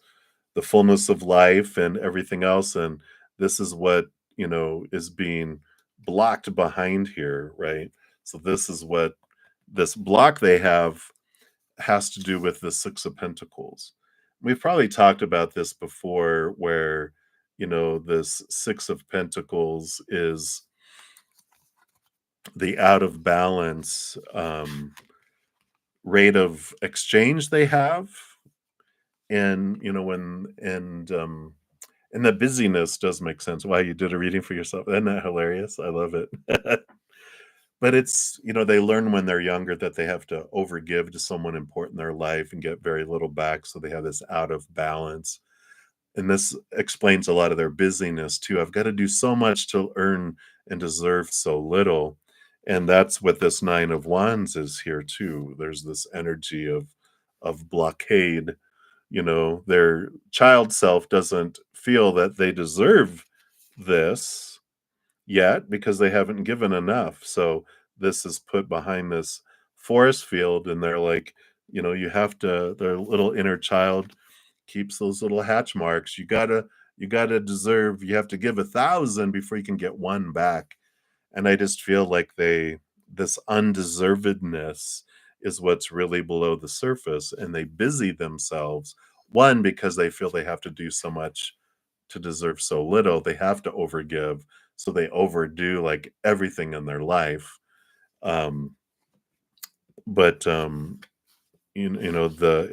the fullness of life and everything else. And this is what, is being blocked behind here, right? So this is what this block they have has to do with the Six of Pentacles. We've probably talked about this before, where, this Six of Pentacles is the out of balance rate of exchange they have. And, and the busyness does make sense. Why you did a reading for yourself. Isn't that hilarious? I love it. But it's, they learn when they're younger that they have to overgive to someone important in their life and get very little back. So they have this out of balance. And this explains a lot of their busyness too. I've got to do so much to earn and deserve so little. And that's what this Nine of Wands is here too. There's this energy of blockade. Their child self doesn't feel that they deserve this yet because they haven't given enough. So this is put behind this forest field, and they're like, you have to, their little inner child keeps those little hatch marks. You gotta deserve, you have to give 1,000 before you can get one back. And I just feel like this undeservedness is what's really below the surface, and they busy themselves. One, because they feel they have to do so much to deserve so little, they have to overgive, so they overdo like everything in their life. Um, but the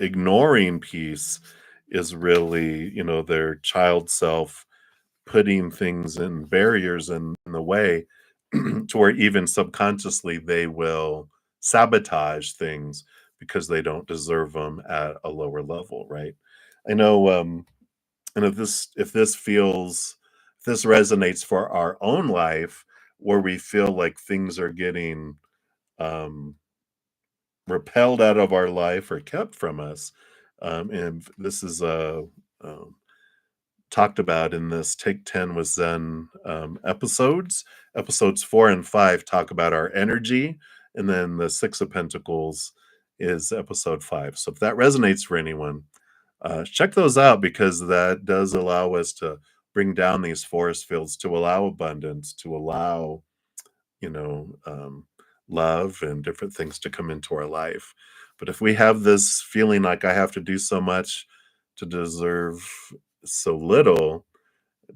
ignoring piece is really, their child self putting things and barriers in the way to where even subconsciously they will sabotage things because they don't deserve them at a lower level, right? I know, and if this resonates for our own life, where we feel like things are getting um, repelled out of our life or kept from us, and this is um, talked about in this Take 10 with Zen episodes. Episodes 4 and 5 talk about our energy, and then the Six of Pentacles is episode 5. So if that resonates for anyone, check those out, because that does allow us to bring down these forest fields, to allow abundance, to allow, you know, um, love and different things to come into our life. But if we have this feeling like I have to do so much to deserve so little,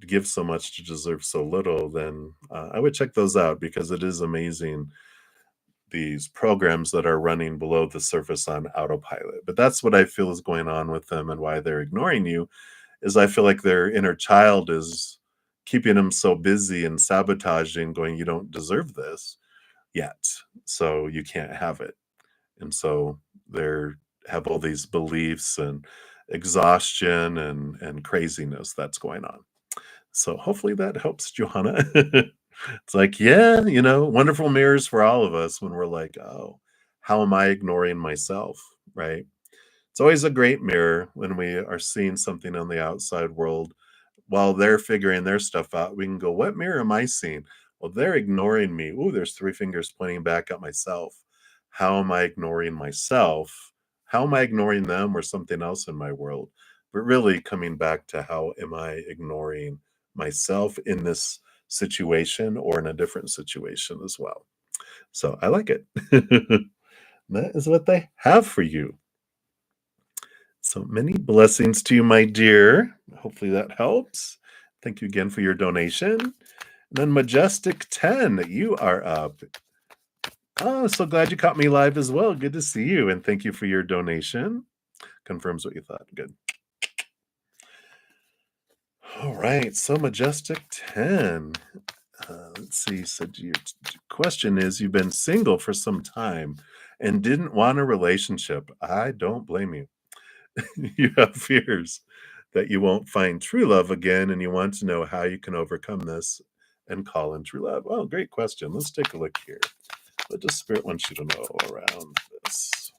to give so much to deserve so little, then I would check those out, because it is amazing, these programs that are running below the surface on autopilot. But that's what I feel is going on with them, and why they're ignoring you, is I feel like their inner child is keeping them so busy and sabotaging, going, you don't deserve this yet, so you can't have it. And so they're have all these beliefs and exhaustion and craziness that's going on. So hopefully that helps, Johanna. It's like, yeah, wonderful mirrors for all of us when we're like, oh, how am I ignoring myself? Right. It's always a great mirror when we are seeing something on the outside world while they're figuring their stuff out. We can go, what mirror am I seeing? Well, they're ignoring me. Ooh, there's three fingers pointing back at myself. How am I ignoring myself? How am I ignoring them or something else in my world? But really coming back to, how am I ignoring myself in this situation or in a different situation as well? So I like it. That is what they have for you. So many blessings to you, my dear. Hopefully that helps. Thank you again for your donation. And then Majestic 10, you are up. Oh, so glad you caught me live as well. Good to see you. And thank you for your donation. Confirms what you thought. Good. All right. So Majestic 10. Let's see. So your question is, you've been single for some time and didn't want a relationship. I don't blame you. You have fears that you won't find true love again, and you want to know how you can overcome this and call in true love. Oh, great question. Let's take a look here. What does Spirit want you to know around this?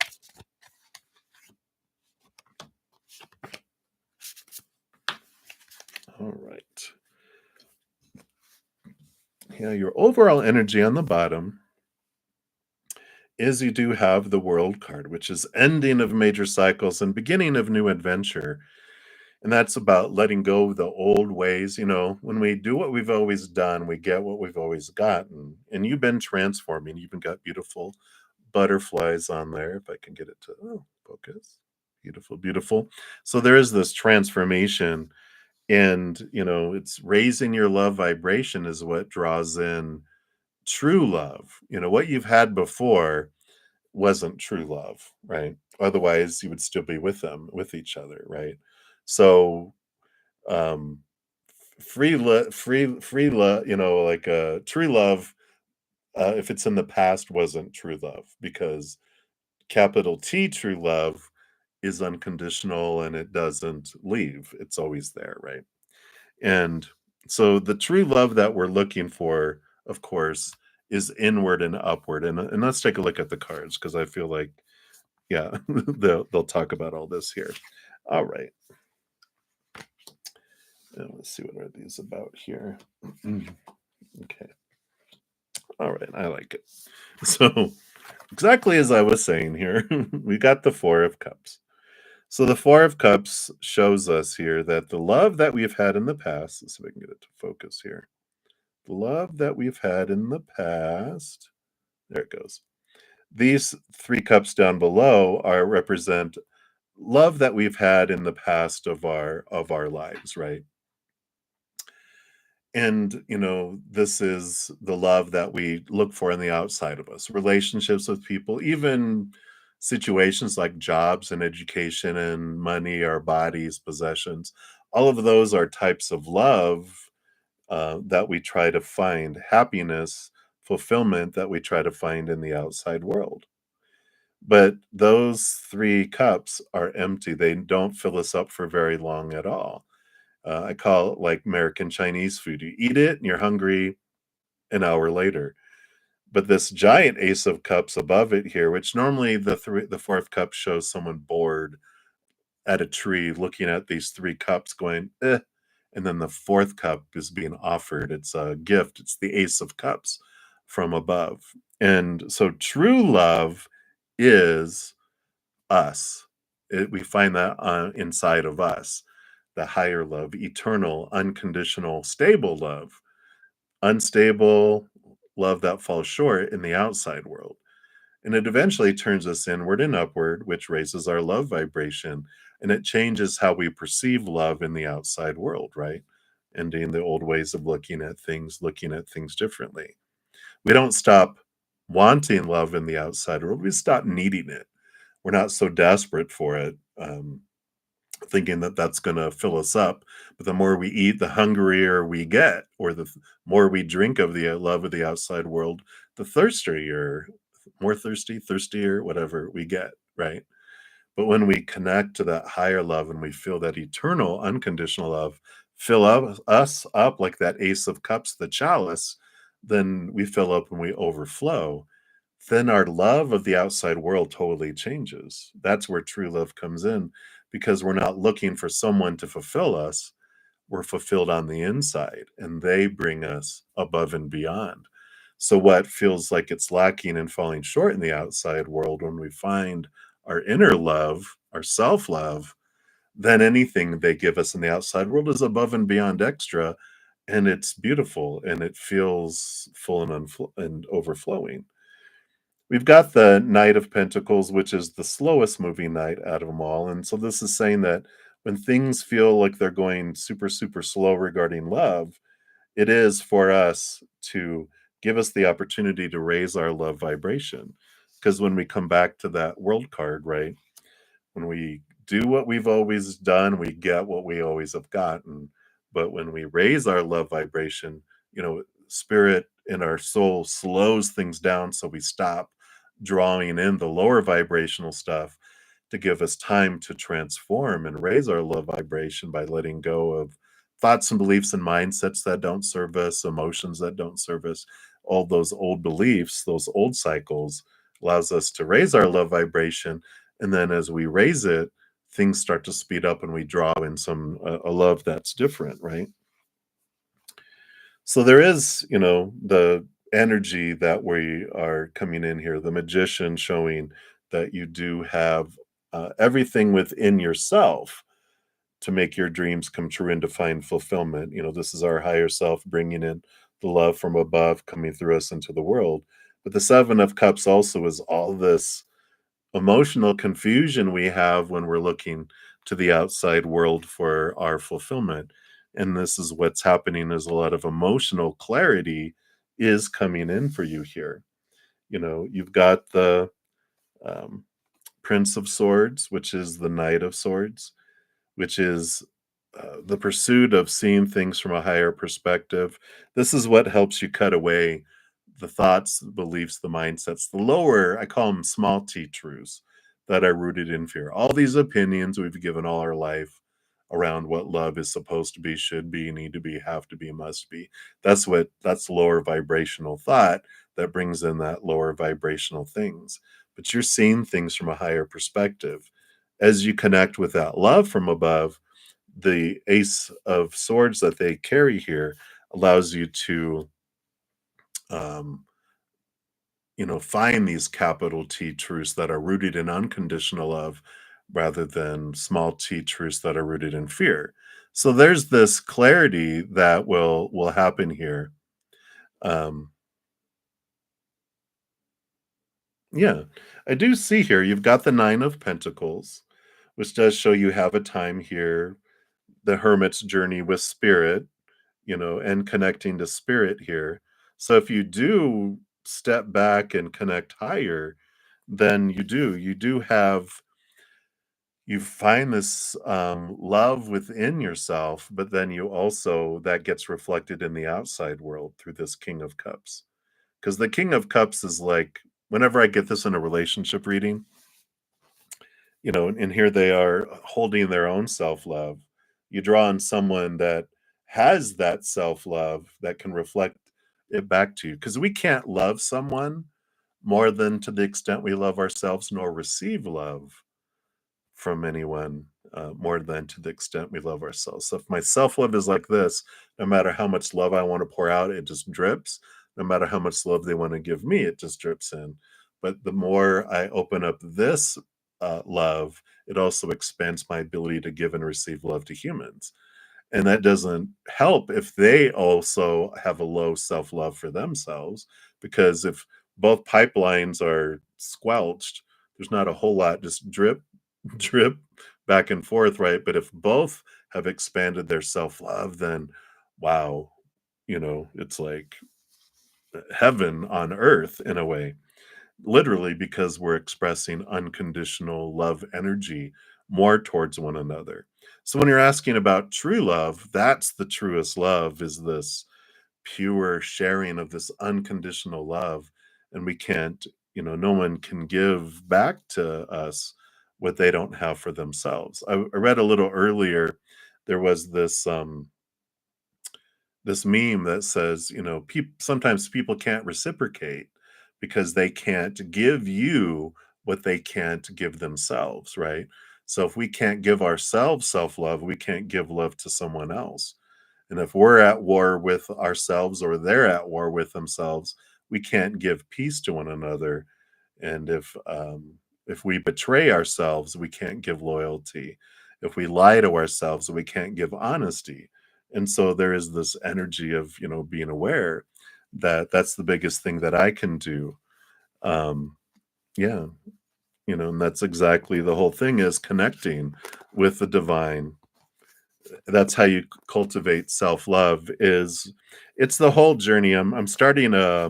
All right. Yeah, your overall energy on the bottom is, you do have the World card, which is ending of major cycles and beginning of new adventure. And that's about letting go of the old ways. When we do what we've always done, we get what we've always gotten. And you've been transforming. You've even got beautiful butterflies on there. If I can get it to focus. Beautiful, beautiful. So there is this transformation. And, it's raising your love vibration is what draws in true love. What you've had before wasn't true love, right? Otherwise, you would still be with them, with each other, right? So um free love, like true love, if it's in the past, wasn't true love, because capital T true love is unconditional, and it doesn't leave. It's always there, right? And so the true love that we're looking for, of course, is inward and upward. And let's take a look at the cards, because I feel like, yeah, they'll talk about all this here. All right. Let's see, what are these about here? Okay. All right. I like it. So, exactly as I was saying here, we got the Four of Cups. So, the Four of Cups shows us here that the love that we've had in the past, let's see if I can get it to focus here. The love that we've had in the past, there it goes. These three cups down below represent love that we've had in the past of our lives, right? And, this is the love that we look for in the outside of us, relationships with people, even situations like jobs and education and money, our bodies, possessions. All of those are types of love that we try to find, happiness, fulfillment that we try to find in the outside world. But those three cups are empty. They don't fill us up for very long at all. I call it like American Chinese food. You eat it and you're hungry an hour later. But this giant ace of cups above it here, which normally the fourth cup shows someone bored at a tree looking at these three cups going, eh. And then the fourth cup is being offered. It's a gift. It's the ace of cups from above. And so true love is us. We find that inside of us, the higher love, eternal, unconditional, stable love, unstable love that falls short in the outside world. And it eventually turns us inward and upward, which raises our love vibration. And it changes how we perceive love in the outside world, right? Ending the old ways of looking at things differently. We don't stop wanting love in the outside world, we stop needing it. We're not so desperate for it, thinking that that's going to fill us up. But the more we eat, the hungrier we get, or the more we drink of the love of the outside world, the thirstier, more thirsty, thirstier, whatever we get, right? But when we connect to that higher love and we feel that eternal, unconditional love fill us up like that ace of cups, the chalice, then we fill up and we overflow. Then our love of the outside world totally changes. That's where true love comes in because we're not looking for someone to fulfill us. We're fulfilled on the inside and they bring us above and beyond. So, what feels like it's lacking and falling short in the outside world, when we find our inner love, our self love, then anything they give us in the outside world is above and beyond extra. And it's beautiful and it feels full and, and overflowing. We've got the Knight of Pentacles, which is the slowest moving knight out of them all. And so this is saying that when things feel like they're going super, super slow regarding love, it is for us to give us the opportunity to raise our love vibration. Because when we come back to that world card, right? When we do what we've always done, we get what we always have gotten. But when we raise our love vibration, spirit in our soul slows things down so we stop drawing in the lower vibrational stuff to give us time to transform and raise our love vibration by letting go of thoughts and beliefs and mindsets that don't serve us, emotions that don't serve us, all those old beliefs, those old cycles allows us to raise our love vibration. And then as we raise it, things start to speed up and we draw in some a love that's different, right? So there is, the energy that we are coming in here, the magician showing that you do have everything within yourself to make your dreams come true and to find fulfillment. This is our higher self bringing in the love from above, coming through us into the world. But the Seven of Cups also is all this emotional confusion we have when we're looking to the outside world for our fulfillment. And this is what's happening, is a lot of emotional clarity is coming in for you here. You've got the um, Prince of Swords, which is the Knight of Swords, which is the pursuit of seeing things from a higher perspective. This is what helps you cut away the thoughts, the beliefs, the mindsets, the lower, I call them small t truths that are rooted in fear. All these opinions we've given all our life around what love is supposed to be, should be, need to be, have to be, must be. That's lower vibrational thought that brings in that lower vibrational things. But you're seeing things from a higher perspective. As you connect with that love from above, the Ace of Swords that they carry here allows you to um, find these capital T truths that are rooted in unconditional love rather than small t truths that are rooted in fear. So there's this clarity that will happen here. Um, yeah, I do see here you've got the Nine of Pentacles, which does show you have a time here, the Hermit's journey with spirit, and connecting to spirit here. So if you do step back and connect higher, then you do have you find this love within yourself, but then you also that gets reflected in the outside world through this King of Cups. Because the King of Cups is like whenever I get this in a relationship reading, and here they are holding their own self love. You draw on someone that has that self love that can reflect it back to you. Because we can't love someone more than to the extent we love ourselves, nor receive love from anyone more than to the extent we love ourselves. So if my self love is like this, no matter how much love I want to pour out, it just drips. No matter how much love they want to give me, it just drips in. But the more I open up this love, it also expands my ability to give and receive love to humans. And that doesn't help if they also have a low self love for themselves, because if both pipelines are squelched, there's not a whole lot, just drip, drip back and forth, right? But if both have expanded their self love, then wow, it's like heaven on earth in a way, literally, because we're expressing unconditional love energy more towards one another. So when you're asking about true love, that's the truest love, is this pure sharing of this unconditional love. And we can't, no one can give back to us what they don't have for themselves. I read a little earlier, there was this meme that says, sometimes people can't reciprocate because they can't give you what they can't give themselves, right? So if we can't give ourselves self-love, we can't give love to someone else. And if we're at war with ourselves or they're at war with themselves, we can't give peace to one another. And if we betray ourselves, we can't give loyalty. If we lie to ourselves, we can't give honesty. And so there is this energy of being aware that that's the biggest thing that I can do. Um, yeah, and that's exactly the whole thing, is connecting with the divine. That's how you cultivate self-love. It's the whole journey. I'm starting a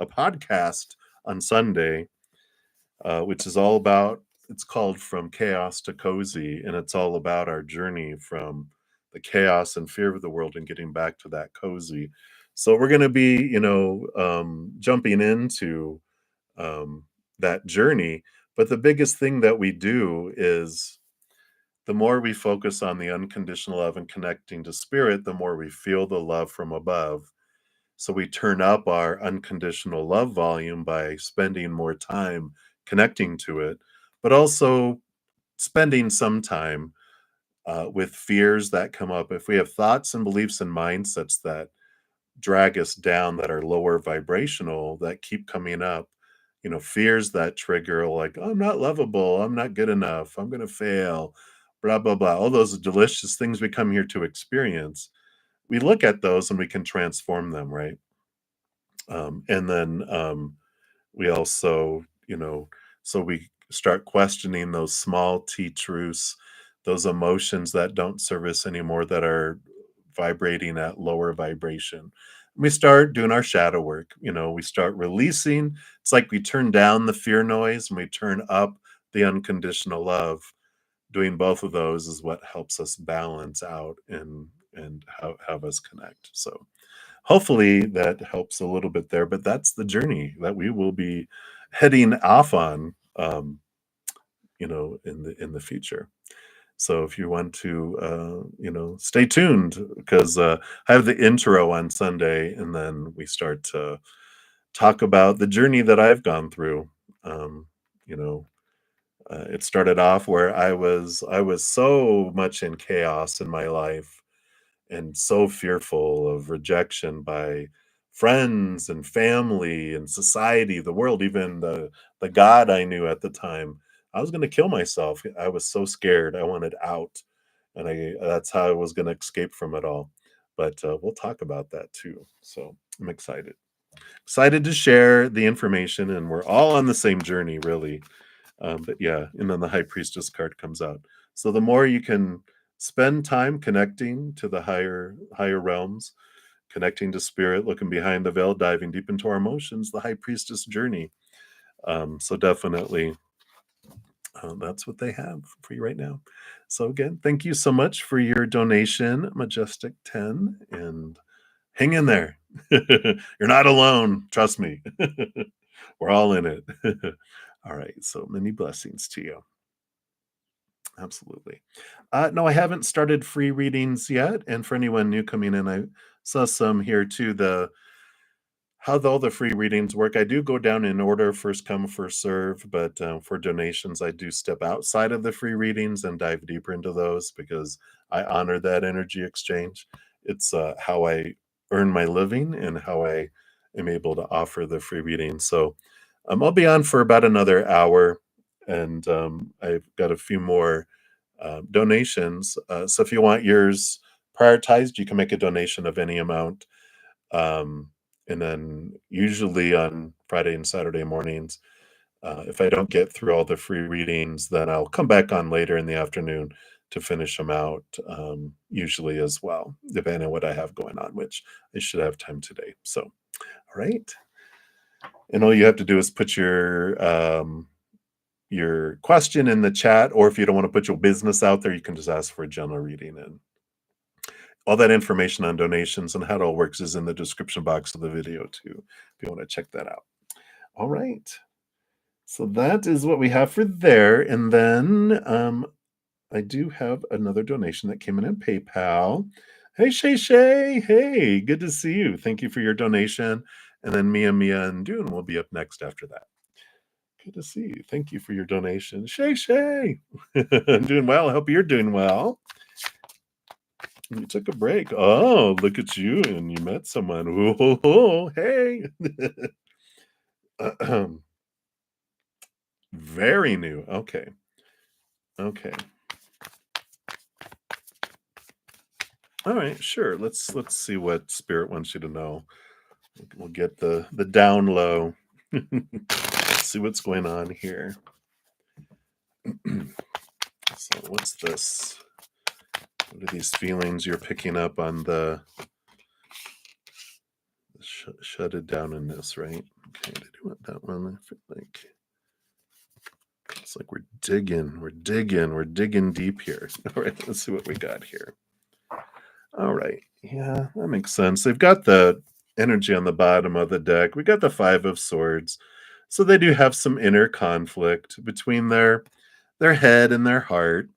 podcast on Sunday, which is all about, it's called From Chaos to Cozy, and it's all about our journey from the chaos and fear of the world and getting back to that cozy. So we're going to be, jumping into um, that journey. But the biggest thing that we do is the more we focus on the unconditional love and connecting to spirit, the more we feel the love from above. So we turn up our unconditional love volume by spending more time connecting to it, but also spending some time with fears that come up. If we have thoughts and beliefs and mindsets that drag us down, that are lower vibrational, that keep coming up, fears that trigger, like, oh, I'm not lovable, I'm not good enough, I'm going to fail, blah, blah, blah, all those delicious things we come here to experience. We look at those and we can transform them, right? And then we also, so we start questioning those small T truths, those emotions that don't serve us anymore, that are vibrating at lower vibration. We start doing our shadow work, we start releasing. It's like we turn down the fear noise and we turn up the unconditional love. Doing both of those is what helps us balance out and have us connect. So hopefully that helps a little bit there, but that's the journey that we will be heading off on, in the future. So if you want to, stay tuned, because I have the intro on Sunday, and then we start to talk about the journey that I've gone through. Um, you know, it started off where I was so much in chaos in my life, and so fearful of rejection by friends and family and society, the world, even the God I knew at the time. I was going to kill myself. I was so scared. I wanted out, and I that's how I was going to escape from it all. But we'll talk about that too. So I'm excited to share the information, and we're all on the same journey, really. But yeah, and then the High Priestess card comes out. So the more you can spend time connecting to the higher realms, connecting to spirit, looking behind the veil, diving deep into our emotions, the high priestess journey. So definitely, that's what they have for you right now. So again, thank you so much for your donation, Majestic 10, and hang in there. You're not alone. Trust me. We're all in it. All right. So many blessings to you. Absolutely. No, I haven't started free readings yet. And for anyone new coming in, I saw some here too. How all the free readings work. I do go down in order, first come, first serve, but for donations, I do step outside of the free readings and dive deeper into those because I honor that energy exchange. It's how I earn my living and how I am able to offer the free reading. So I'll be on for about another hour, and I've got a few more donations. So if you want yours prioritized, you can make a donation of any amount. Um, and then usually on Friday and Saturday mornings, if I don't get through all the free readings, then I'll come back on later in the afternoon to finish them out, usually as well, depending on what I have going on, which I should have time today. So, all right. And all you have to do is put your question in the chat, or if you don't want to put your business out there, you can just ask for a general reading. And all that information on donations and how it all works is in the description box of the video too, if you want to check that out. All right. So that is what we have for there. And then I do have another donation that came in PayPal. Hey, Shay Shay. Hey, good to see you. Thank you for your donation. And then Mia and Dune will be up next after that. Good to see you. Thank you for your donation. Shay Shay. I'm doing well. I hope you're doing well. You took a break. Oh, look at you. And you met someone. Oh, hey. Very new. Okay. Okay. All right, sure. Let's see what spirit wants you to know. We'll get the down low. Let's see what's going on here. So what's this? What are these feelings you're picking up on the shut it down in this, right? Okay, did you want that one? I feel like it's like we're digging deep here. All right, let's see what we got here. All right, yeah, that makes sense. They've got the energy on the bottom of the deck. We got the Five of Swords. So they do have some inner conflict between their head and their heart.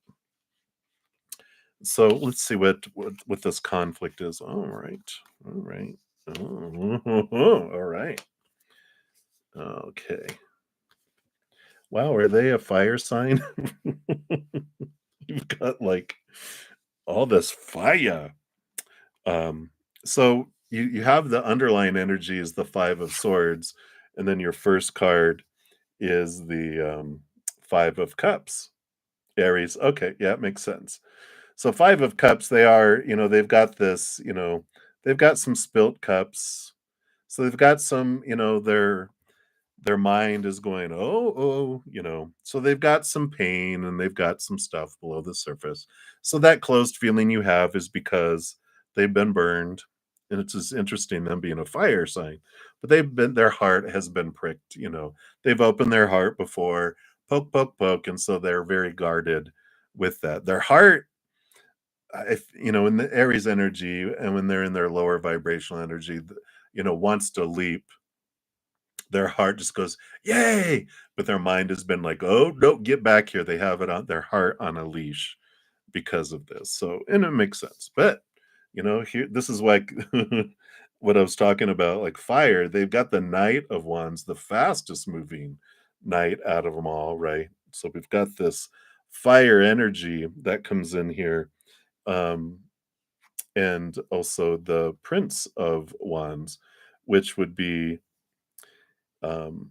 So let's see what this conflict is. All right. All right. Okay. Wow, are they a fire sign? You've got like all this fire. So you have the underlying energy is the Five of Swords, and then your first card is the Five of Cups. Aries. Okay, yeah, it makes sense. So Five of Cups, they are, they've got this, they've got some spilt cups. So they've got some, their mind is going, so they've got some pain and they've got some stuff below the surface. So that closed feeling you have is because they've been burned. And it's just interesting them being a fire sign, but their heart has been pricked, they've opened their heart before, poke, poke, poke. And so they're very guarded with that. Their heart, if in the Aries energy and when they're in their lower vibrational energy, wants to leap, their heart just goes, yay! But their mind has been like, oh, no, get back here. They have it on their heart on a leash because of this. So, and it makes sense. But, here, this is like what I was talking about, like fire. They've got the Knight of Wands, the fastest moving knight out of them all, right? So we've got this fire energy that comes in here. And also the Prince of Wands, which would be um,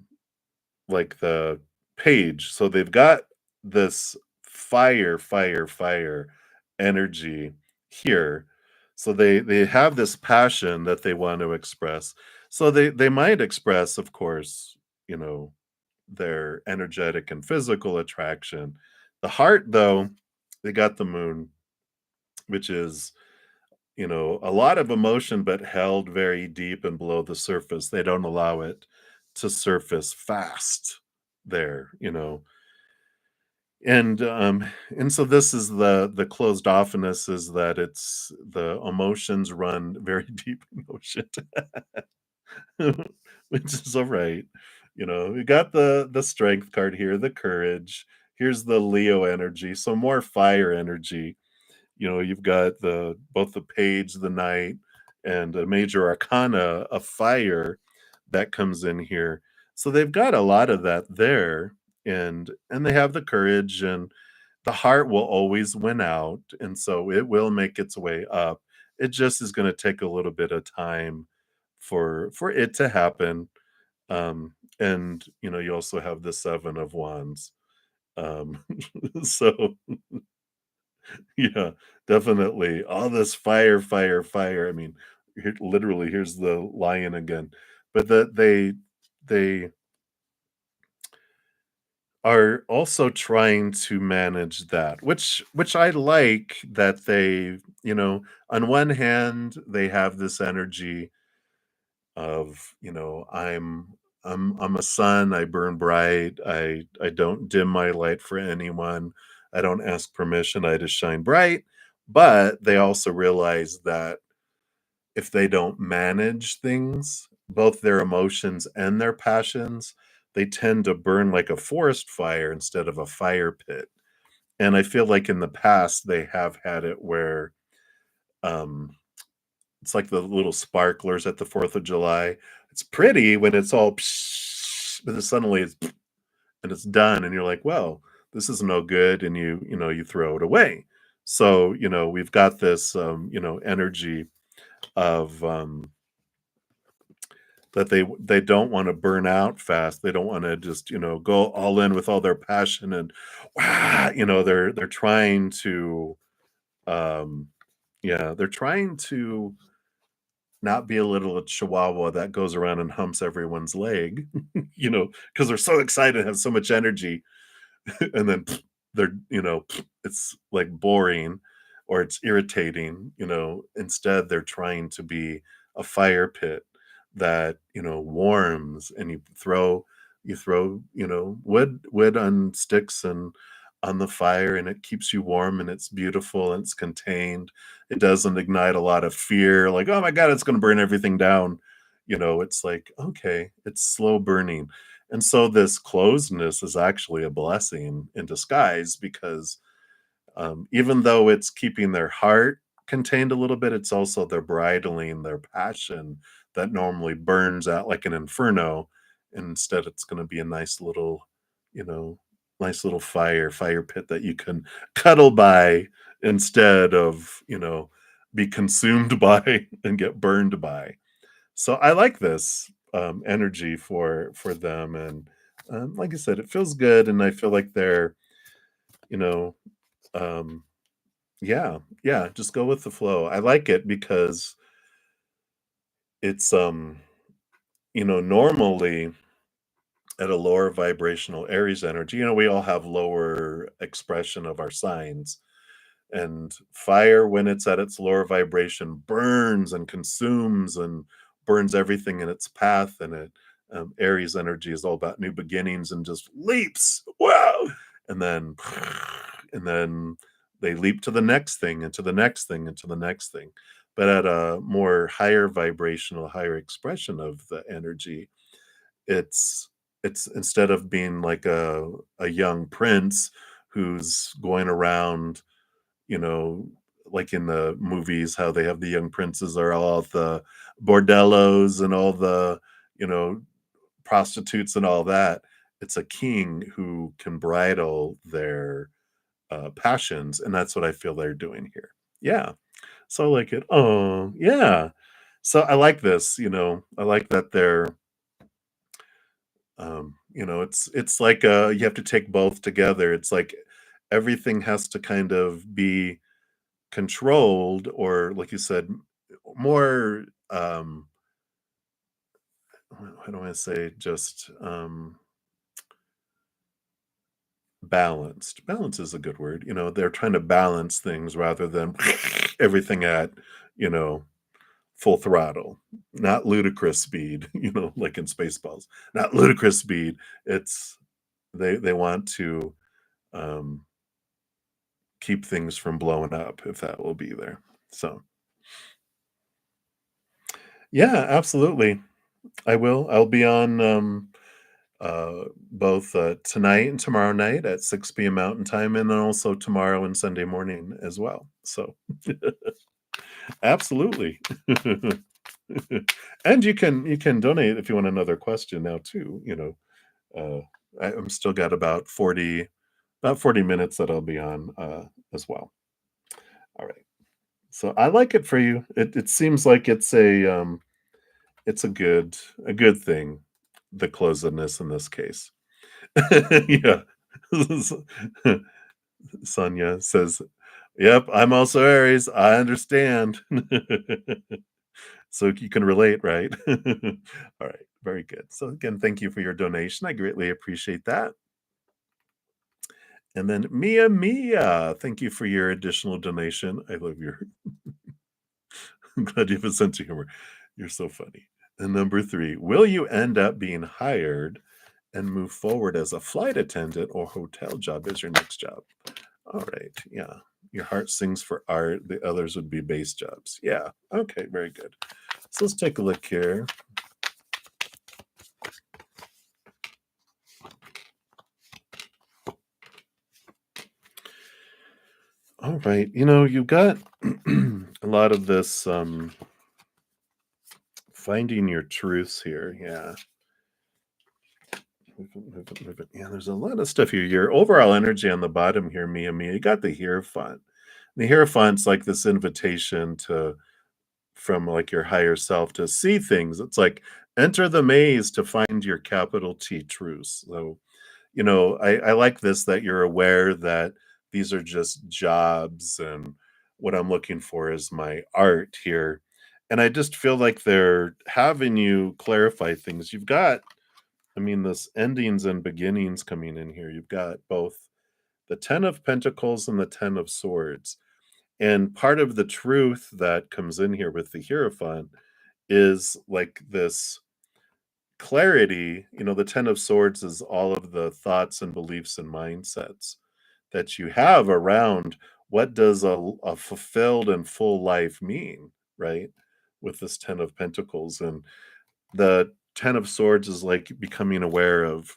like the page. So they've got this fire energy here. So they have this passion that they want to express. So they might express, of course, their energetic and physical attraction. The heart, though, they got the Moon, which is a lot of emotion, but held very deep and below the surface. They don't allow it to surface fast there. And so this is the closed offness, is that it's the emotions run very deep in ocean, which is all right. We got the strength card here, the courage. Here's the Leo energy, so more fire energy. You've got the both the page, the knight, and a major arcana of fire that comes in here. So they've got a lot of that there, and they have the courage, and the heart will always win out, and so it will make its way up. It just is going to take a little bit of time for it to happen. And you also have the 7 of Wands. Um, so yeah, definitely. All this fire, fire, fire. I mean, literally, here's the lion again. But they are also trying to manage that, which I like that on one hand, they have this energy of, I'm a sun, I burn bright, I don't dim my light for anyone. I don't ask permission, I just shine bright. But they also realize that if they don't manage things, both their emotions and their passions, they tend to burn like a forest fire instead of a fire pit. And I feel like in the past they have had it where um it's like the little sparklers at the 4th of July. It's pretty when it's all psh, but then suddenly and it's done, and you're like, "Well, this is no good," and you throw it away. So, we've got this, energy of, that they don't wanna burn out fast. They don't wanna just, go all in with all their passion and, they're trying to, um yeah, they're trying to not be a little chihuahua that goes around and humps everyone's leg, because they're so excited, have so much energy, and then it's like boring or it's irritating. Instead they're trying to be a fire pit that warms, and you throw wood on sticks and on the fire, and it keeps you warm, and it's beautiful, and it's contained. It doesn't ignite a lot of fear, like, oh my god, it's going to burn everything down. It's like, okay, it's slow burning. And so this closedness is actually a blessing in disguise, because even though it's keeping their heart contained a little bit, it's also they're bridling their passion that normally burns out like an inferno. And instead, it's going to be a you know, nice little fire pit that you can cuddle by instead of, be consumed by and get burned by. So I like this energy for them, and like I said, it feels good, and I feel like they're, you know, um, yeah, yeah, just go with the flow. I like it because it's normally at a lower vibrational Aries energy. We all have lower expression of our signs. And fire, when it's at its lower vibration, burns and consumes and burns everything in its path. And Aries energy is all about new beginnings and just leaps. Wow! And then, and then they leap to the next thing, and to the next thing, and to the next thing. But at a more higher vibrational, higher expression of the energy, it's it's instead of being like a young prince who's going around, you know, like in the movies, how they have the young princes are all at the bordellos and all the, you know, prostitutes and all that. It's a king who can bridle their passions, and that's what I feel they're doing here. Yeah. So I like it. Oh, yeah. So I like this. I like that they're it's like you have to take both together. It's like everything has to kind of be controlled, or like you said, more how do I say, just balanced. Balance is a good word. They're trying to balance things rather than everything at you know, full throttle, not ludicrous speed, like in Spaceballs, not ludicrous speed. It's they want to um, keep things from blowing up if that will be there. So yeah, absolutely. I will. I'll be on both tonight and tomorrow night at 6 p.m. Mountain Time, and then also tomorrow and Sunday morning as well. So absolutely. And you can donate if you want another question now too. Uh, I'm still got about 40 minutes that I'll be on as well. All right. So I like it for you. It seems like it's a good thing, the closedness in this case. Yeah. Sonia says, "Yep, I'm also Aries. I understand." So you can relate, right? All right, very good. So again, thank you for your donation. I greatly appreciate that. And then Mia, thank you for your additional donation. I love your I'm glad you have a sense of humor. You're so funny. And number 3, will you end up being hired and move forward as a flight attendant or hotel job as your next job? All right. Yeah. Your heart sings for art. The others would be base jobs. Yeah. Okay. Very good. So let's take a look here. All right. You've got a lot of this finding your truths here. Yeah. Move it. Yeah, there's a lot of stuff here. Your overall energy on the bottom here, Mia. You got the Hierophant. The Hierophant's like this invitation to from like your higher self to see things. It's like enter the maze to find your capital T truths. So I like this that you're aware that these are just jobs and what I'm looking for is my art here. And I just feel like they're having you clarify things. You've got, I mean, this endings and beginnings coming in here. You've got both the 10 of Pentacles and the 10 of Swords. And part of the truth that comes in here with the Hierophant is like this clarity. The 10 of Swords is all of the thoughts and beliefs and mindsets that you have around what does a fulfilled and full life mean, right? With this 10 of Pentacles. And the 10 of Swords is like becoming aware of,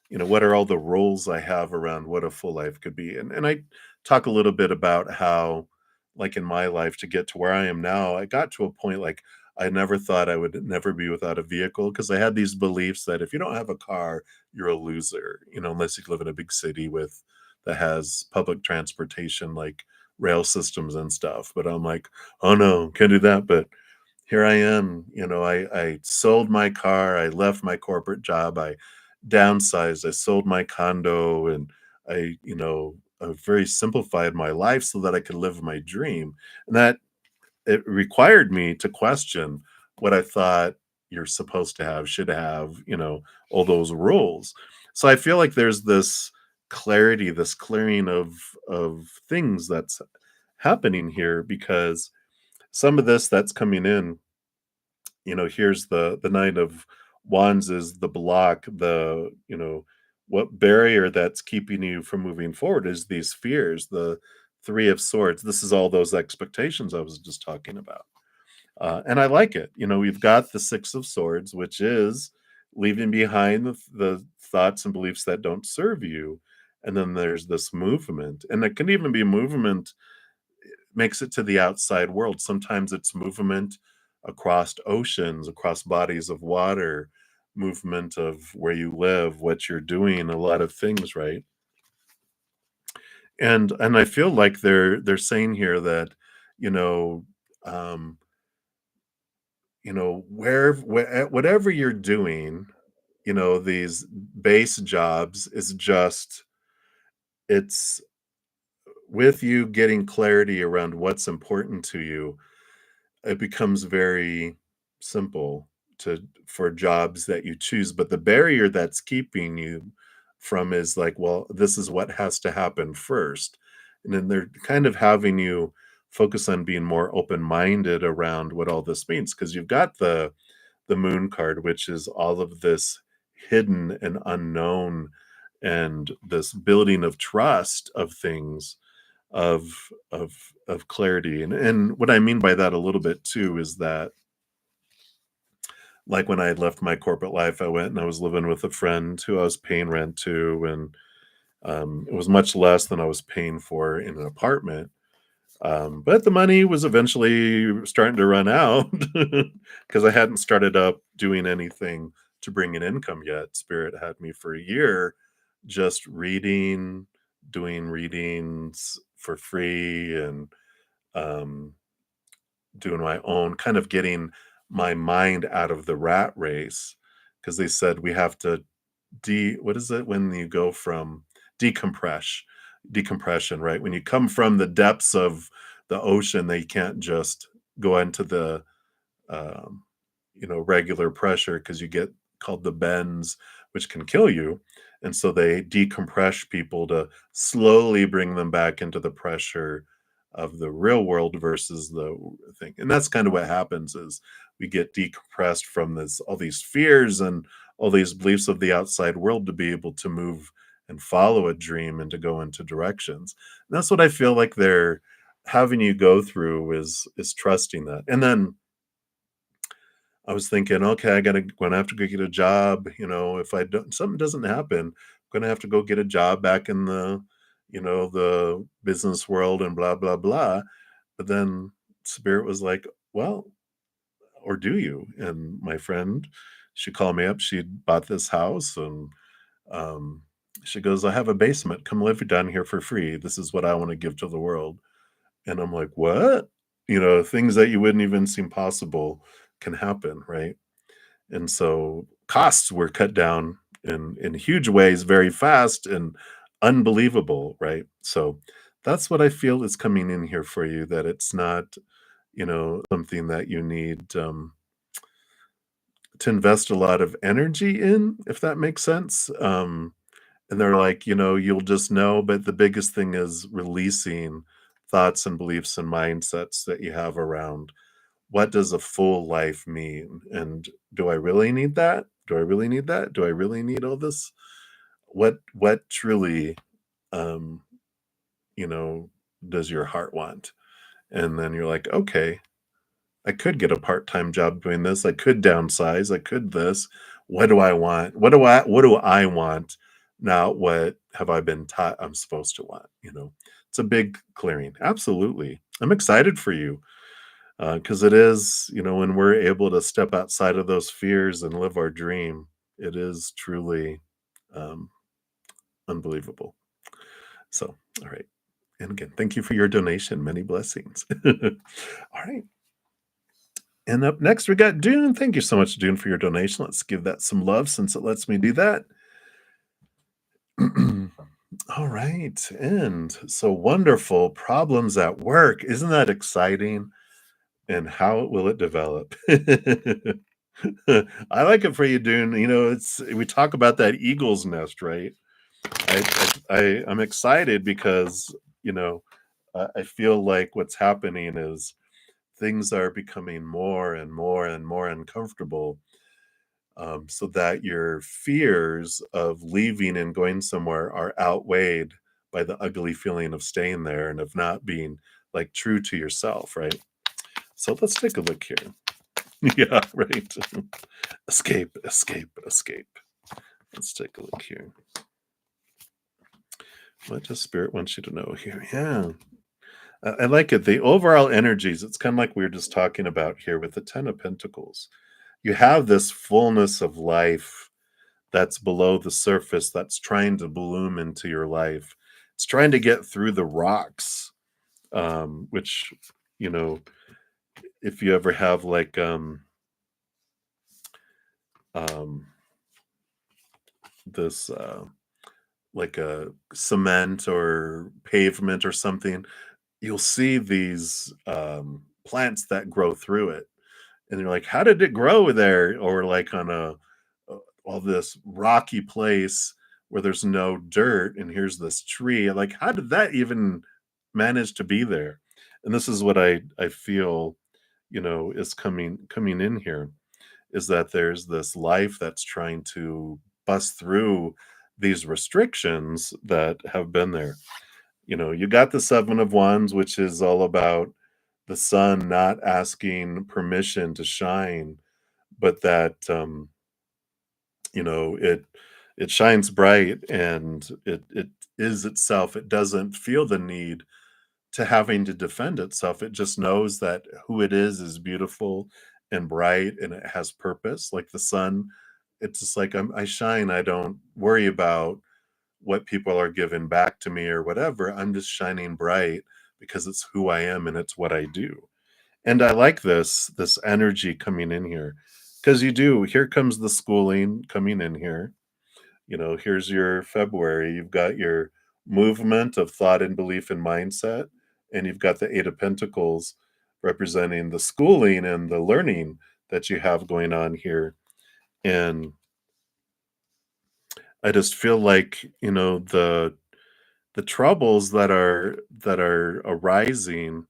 what are all the roles I have around what a full life could be. And I talk a little bit about how, like in my life, to get to where I am now, I got to a point like I never thought I would never be without a vehicle because I had these beliefs that if you don't have a car, you're a loser, unless you live in a big city that has public transportation like rail systems and stuff. But I'm like, oh no, can't do that. But here I am. I sold my car, I left my corporate job, I downsized, I sold my condo, and I very simplified my life so that I could live my dream. And that it required me to question what I thought you're supposed to have, should have, all those rules. So I feel like there's this clarity, this clearing of things that's happening here because some of this that's coming in, here's the Knight of Wands is the block, what barrier that's keeping you from moving forward is these fears. The Three of Swords, this is all those expectations I was just talking about. And I like it. We've got the Six of Swords, which is leaving behind the thoughts and beliefs that don't serve you. And then there's this movement, and it can even be movement makes it to the outside world. Sometimes it's movement across oceans, across bodies of water, movement of where you live, what you're doing, a lot of things, right? And I feel like they're saying here that, you know, um, where whatever you're doing, these base jobs is just it's with you getting clarity around what's important to you, it becomes very simple to for jobs that you choose, but the barrier that's keeping you from is like, well, this is what has to happen first. And then they're kind of having you focus on being more open-minded around what all this means, because you've got the moon card, which is all of this hidden and unknown, and this building of trust of things, of of of clarity. And what I mean by that a little bit too is that, like, when I had left my corporate life, I went and I was living with a friend who I was paying rent to, and it was much less than I was paying for in an apartment. But the money was eventually starting to run out because I hadn't started up doing anything to bring in income yet. Spirit had me for a year just reading, doing readings for free, and um, doing my own, kind of getting my mind out of the rat race, because they said we have to what is it when you go from decompress decompression, right? When you come from the depths of the ocean, they can't just go into the um, regular pressure, because you get called the bends, which can kill you. And so they decompress people to slowly bring them back into the pressure of the real world versus the thing. And that's kind of what happens is we get decompressed from this all these fears and all these beliefs of the outside world to be able to move and follow a dream and to go into directions. And that's what I feel like they're having you go through, is trusting that. And then I was thinking, okay, gonna have to go get a job. If I don't, something doesn't happen, I'm gonna have to go get a job back in the business world and blah blah blah. But then Spirit was like, well, or do you? And my friend, she called me up. She'd bought this house, and um, she goes, I have a basement. Come live down here for free. This is what I want to give to the world. And I'm like, what? Things that you wouldn't even seem possible can happen, right? And so costs were cut down in huge ways very fast and unbelievable, right? So that's what I feel is coming in here for you, that it's not, something that you need to invest a lot of energy in, if that makes sense. And they're like, you'll just know, but the biggest thing is releasing thoughts and beliefs and mindsets that you have around what does a full life mean? And do I really need that? Do I really need that? Do I really need all this? What truly um, you know, does your heart want? And then you're like, okay, I could get a part-time job doing this. I could downsize. I could this. What do I want? What do I want? Not what have I been taught I'm supposed to want, It's a big clearing. Absolutely. I'm excited for you. Because it is, when we're able to step outside of those fears and live our dream, it is truly um, unbelievable. So, all right. And again, thank you for your donation. Many blessings. All right. And up next, we got Dune. Thank you so much, Dune, for your donation. Let's give that some love since it lets me do that. All right. And so wonderful problems at work. Isn't that exciting? And how will it develop? I like it for you, Dune. It's we talk about that eagle's nest, right? I'm excited because I feel like what's happening is things are becoming more and more and more uncomfortable, so that your fears of leaving and going somewhere are outweighed by the ugly feeling of staying there and of not being like true to yourself, right? So let's take a look here. Yeah, right. Escape, escape, escape. Let's take a look here. What does Spirit want you to know here? Yeah. I like it. The overall energies, it's kind of like we were just talking about here with the Ten of Pentacles. You have this fullness of life that's below the surface that's trying to bloom into your life. It's trying to get through the rocks, which, you know, if you ever have um, this like a cement or pavement or something, you'll see these plants that grow through it, and you're like, how did it grow there? Or like on all this rocky place where there's no dirt, and here's this tree. Like, how did that even manage to be there? And this is what I feel, is coming in here, is that there's this life that's trying to bust through these restrictions that have been there. You got the 7 of Wands, which is all about the sun not asking permission to shine, but that it shines bright, and it is itself. It doesn't feel the need to having to defend itself. It just knows that who it is beautiful and bright, and it has purpose. Like the sun, it's just like I shine. I don't worry about what people are giving back to me or whatever. I'm just shining bright because it's who I am and it's what I do. And I like this energy coming in here, because you do. Here comes the schooling coming in here. Here's your February. You've got your movement of thought and belief and mindset, and you've got the 8 of Pentacles representing the schooling and the learning that you have going on here. And I just feel like, the troubles that are arising,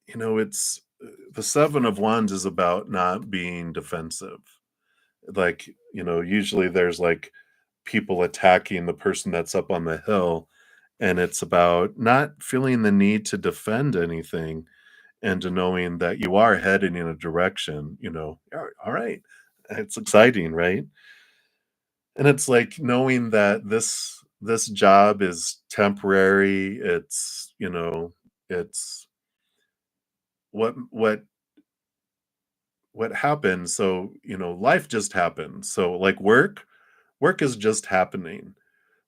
it's the 7 of Wands is about not being defensive. Like, usually there's like people attacking the person that's up on the hill, and it's about not feeling the need to defend anything, and to knowing that you are heading in a direction. All right, it's exciting, right? And it's like knowing that this job is temporary. It's what happens. So, life just happens. So like work is just happening.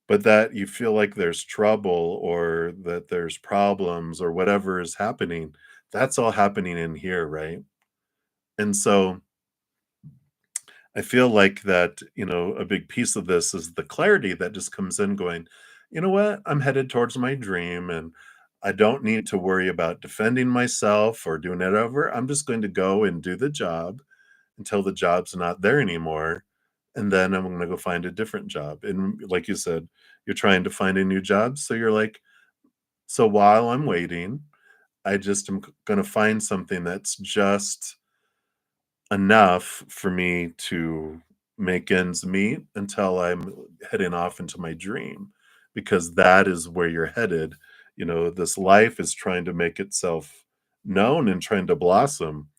But that you feel like there's trouble, or that there's problems, or whatever is happening, that's all happening in here, right? And so I feel like that, a big piece of this is the clarity that just comes in, going, you know what? I'm headed towards my dream, and I don't need to worry about defending myself or doing whatever. I'm just going to go and do the job until the job's not there anymore. And then I'm going to go find a different job. And like you said, you're trying to find a new job. So you're like, so while I'm waiting, I just am going to find something that's just enough for me to make ends meet until I'm heading off into my dream, because that is where you're headed. This life is trying to make itself known and trying to blossom,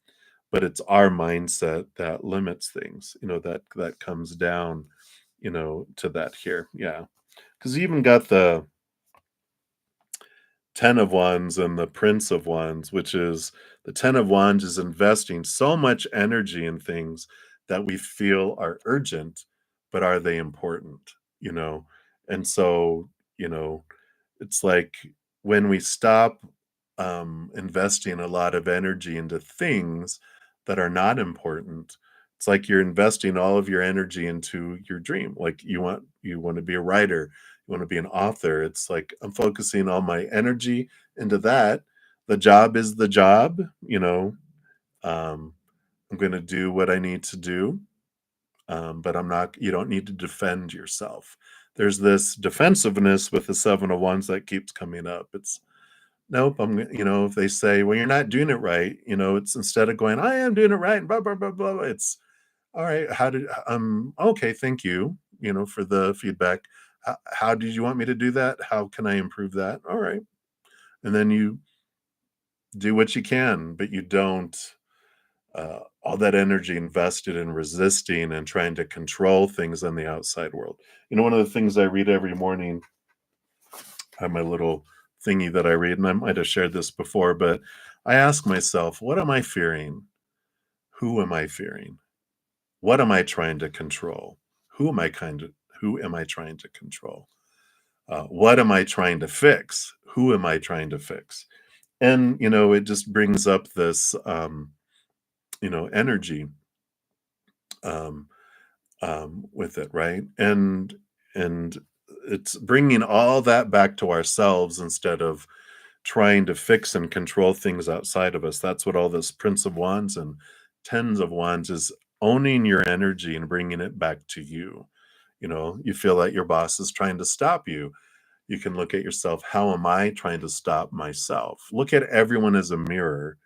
but it's our mindset that limits things, that comes down, to that here. Yeah. Because you even got the 10 of Wands and the Prince of Wands, which is the 10 of Wands is investing so much energy in things that we feel are urgent, but are they important? You know? And so, you know, it's like when we stop investing a lot of energy into things that are not important, it's like you're investing all of your energy into your dream. Like you want to be a writer, you want to be an author. It's like I'm focusing all my energy into that. The job is the job. Um, I'm going to do what I need to do, but I'm not. You don't need to defend yourself. There's this defensiveness with the 7 of Wands that keeps coming up. It's nope. If they say, well, you're not doing it right, it's instead of going, I am doing it right, and blah, blah, blah, blah, it's all right. Okay. Thank you, for the feedback. How did you want me to do that? How can I improve that? All right. And then you do what you can, but you don't, all that energy invested in resisting and trying to control things in the outside world. One of the things I read every morning, I have my little thingy that I read, and I might have shared this before, but I ask myself, what am I fearing? Who am I fearing? What am I trying to control? Who am I trying to control? What am I trying to fix? Who am I trying to fix? And it just brings up this energy um, with it, right? And it's bringing all that back to ourselves instead of trying to fix and control things outside of us. That's what all this Prince of Wands and Tens of Wands is, owning your energy and bringing it back to you. You feel like your boss is trying to stop you. You can look at yourself. How am I trying to stop myself? Look at everyone as a mirror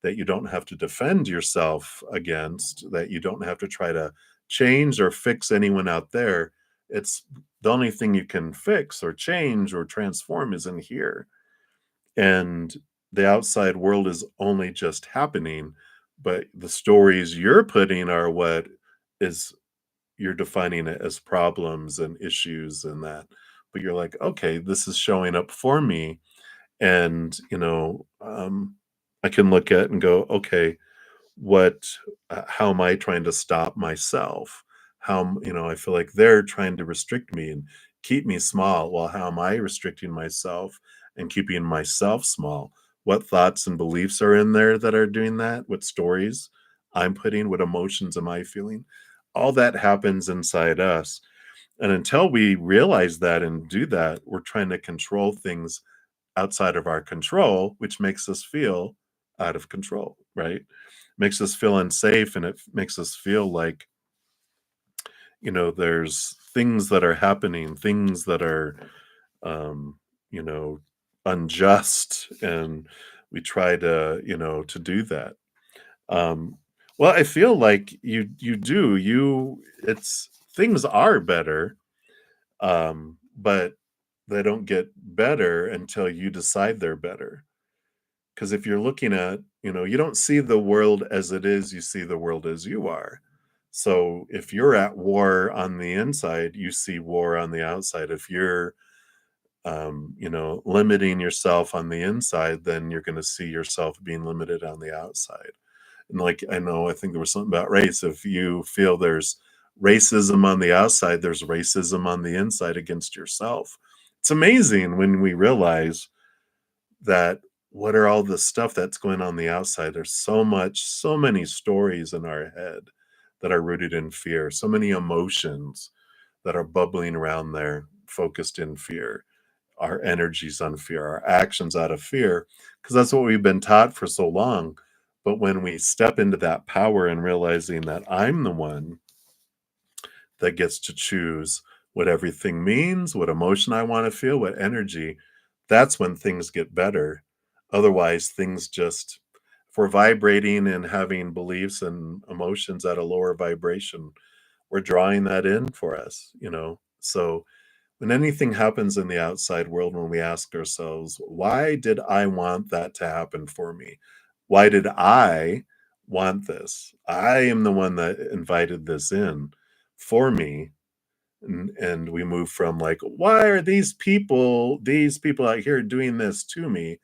that you don't have to defend yourself against, that you don't have to try to change or fix anyone out there. It's the only thing you can fix or change or transform is in here. And the outside world is only just happening, but the stories you're putting are what is you're defining it as problems and issues and that. But you're like, okay, this is showing up for me. And, I can look at and go, okay, what how am I trying to stop myself? I feel like they're trying to restrict me and keep me small. Well, how am I restricting myself and keeping myself small? What thoughts and beliefs are in there that are doing that? What stories I'm putting? What emotions am I feeling? All that happens inside us. And until we realize that and do that, we're trying to control things outside of our control, which makes us feel out of control, right? Makes us feel unsafe, and it makes us feel like, there's things that are happening, things that are, um, you know, unjust, and we try to do that. Um, well, I feel like you do. It's things are better, but they don't get better until you decide they're better. Because if you're looking at, you don't see the world as it is, you see the world as you are. So if you're at war on the inside, you see war on the outside. If you're, limiting yourself on the inside, then you're going to see yourself being limited on the outside. And like, I think there was something about race. If you feel there's racism on the outside, there's racism on the inside against yourself. It's amazing when we realize that what are all the stuff that's going on the outside. There's so many stories in our head that are rooted in fear, so many emotions that are bubbling around there, focused in fear, our energies on fear, our actions out of fear, because that's what we've been taught for so long. But when we step into that power and realizing that I'm the one that gets to choose what everything means, what emotion I want to feel, what energy, that's when things get better. Otherwise, things just, if we're vibrating and having beliefs and emotions at a lower vibration, we're drawing that in for us. So when anything happens in the outside world, when we ask ourselves, why did I want that to happen for me? Why did I want this? I am the one that invited this in for me. And we move from like, why are these people out here doing this to me?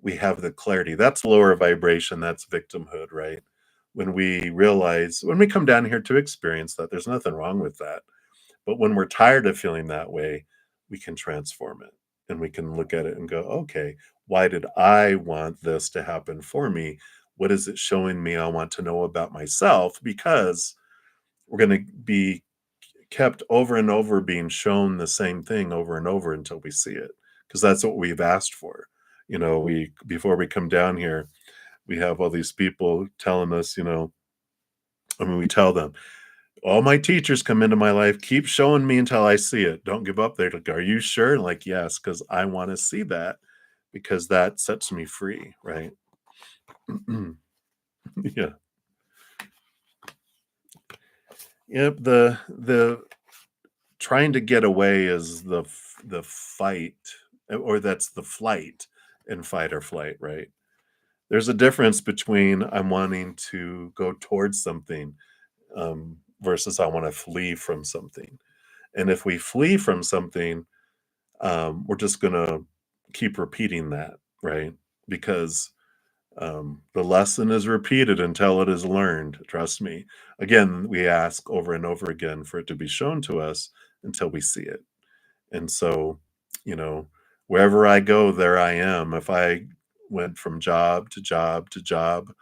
We have the clarity. That's lower vibration. That's victimhood, right? When we come down here to experience that, there's nothing wrong with that. But when we're tired of feeling that way, we can transform it and we can look at it and go, okay, why did I want this to happen for me? What is it showing me I want to know about myself? Because we're going to be kept over and over being shown the same thing over and over until we see it, because that's what we've asked for. We before we come down here, we have all these people telling us, we tell them, all my teachers come into my life, keep showing me until I see it. Don't give up. They're like, are you sure? Like, yes, because I want to see that, because that sets me free, right? Yeah. Yep. The trying to get away is the fight, or that's the flight in fight or flight, right? There's a difference between I'm wanting to go towards something, versus I want to flee from something. And if we flee from something, we're just going to keep repeating that, right? Because the lesson is repeated until it is learned. Trust me. Again, we ask over and over again for it to be shown to us until we see it. And so, you know, wherever I go, there I am. If I went from job to job to job,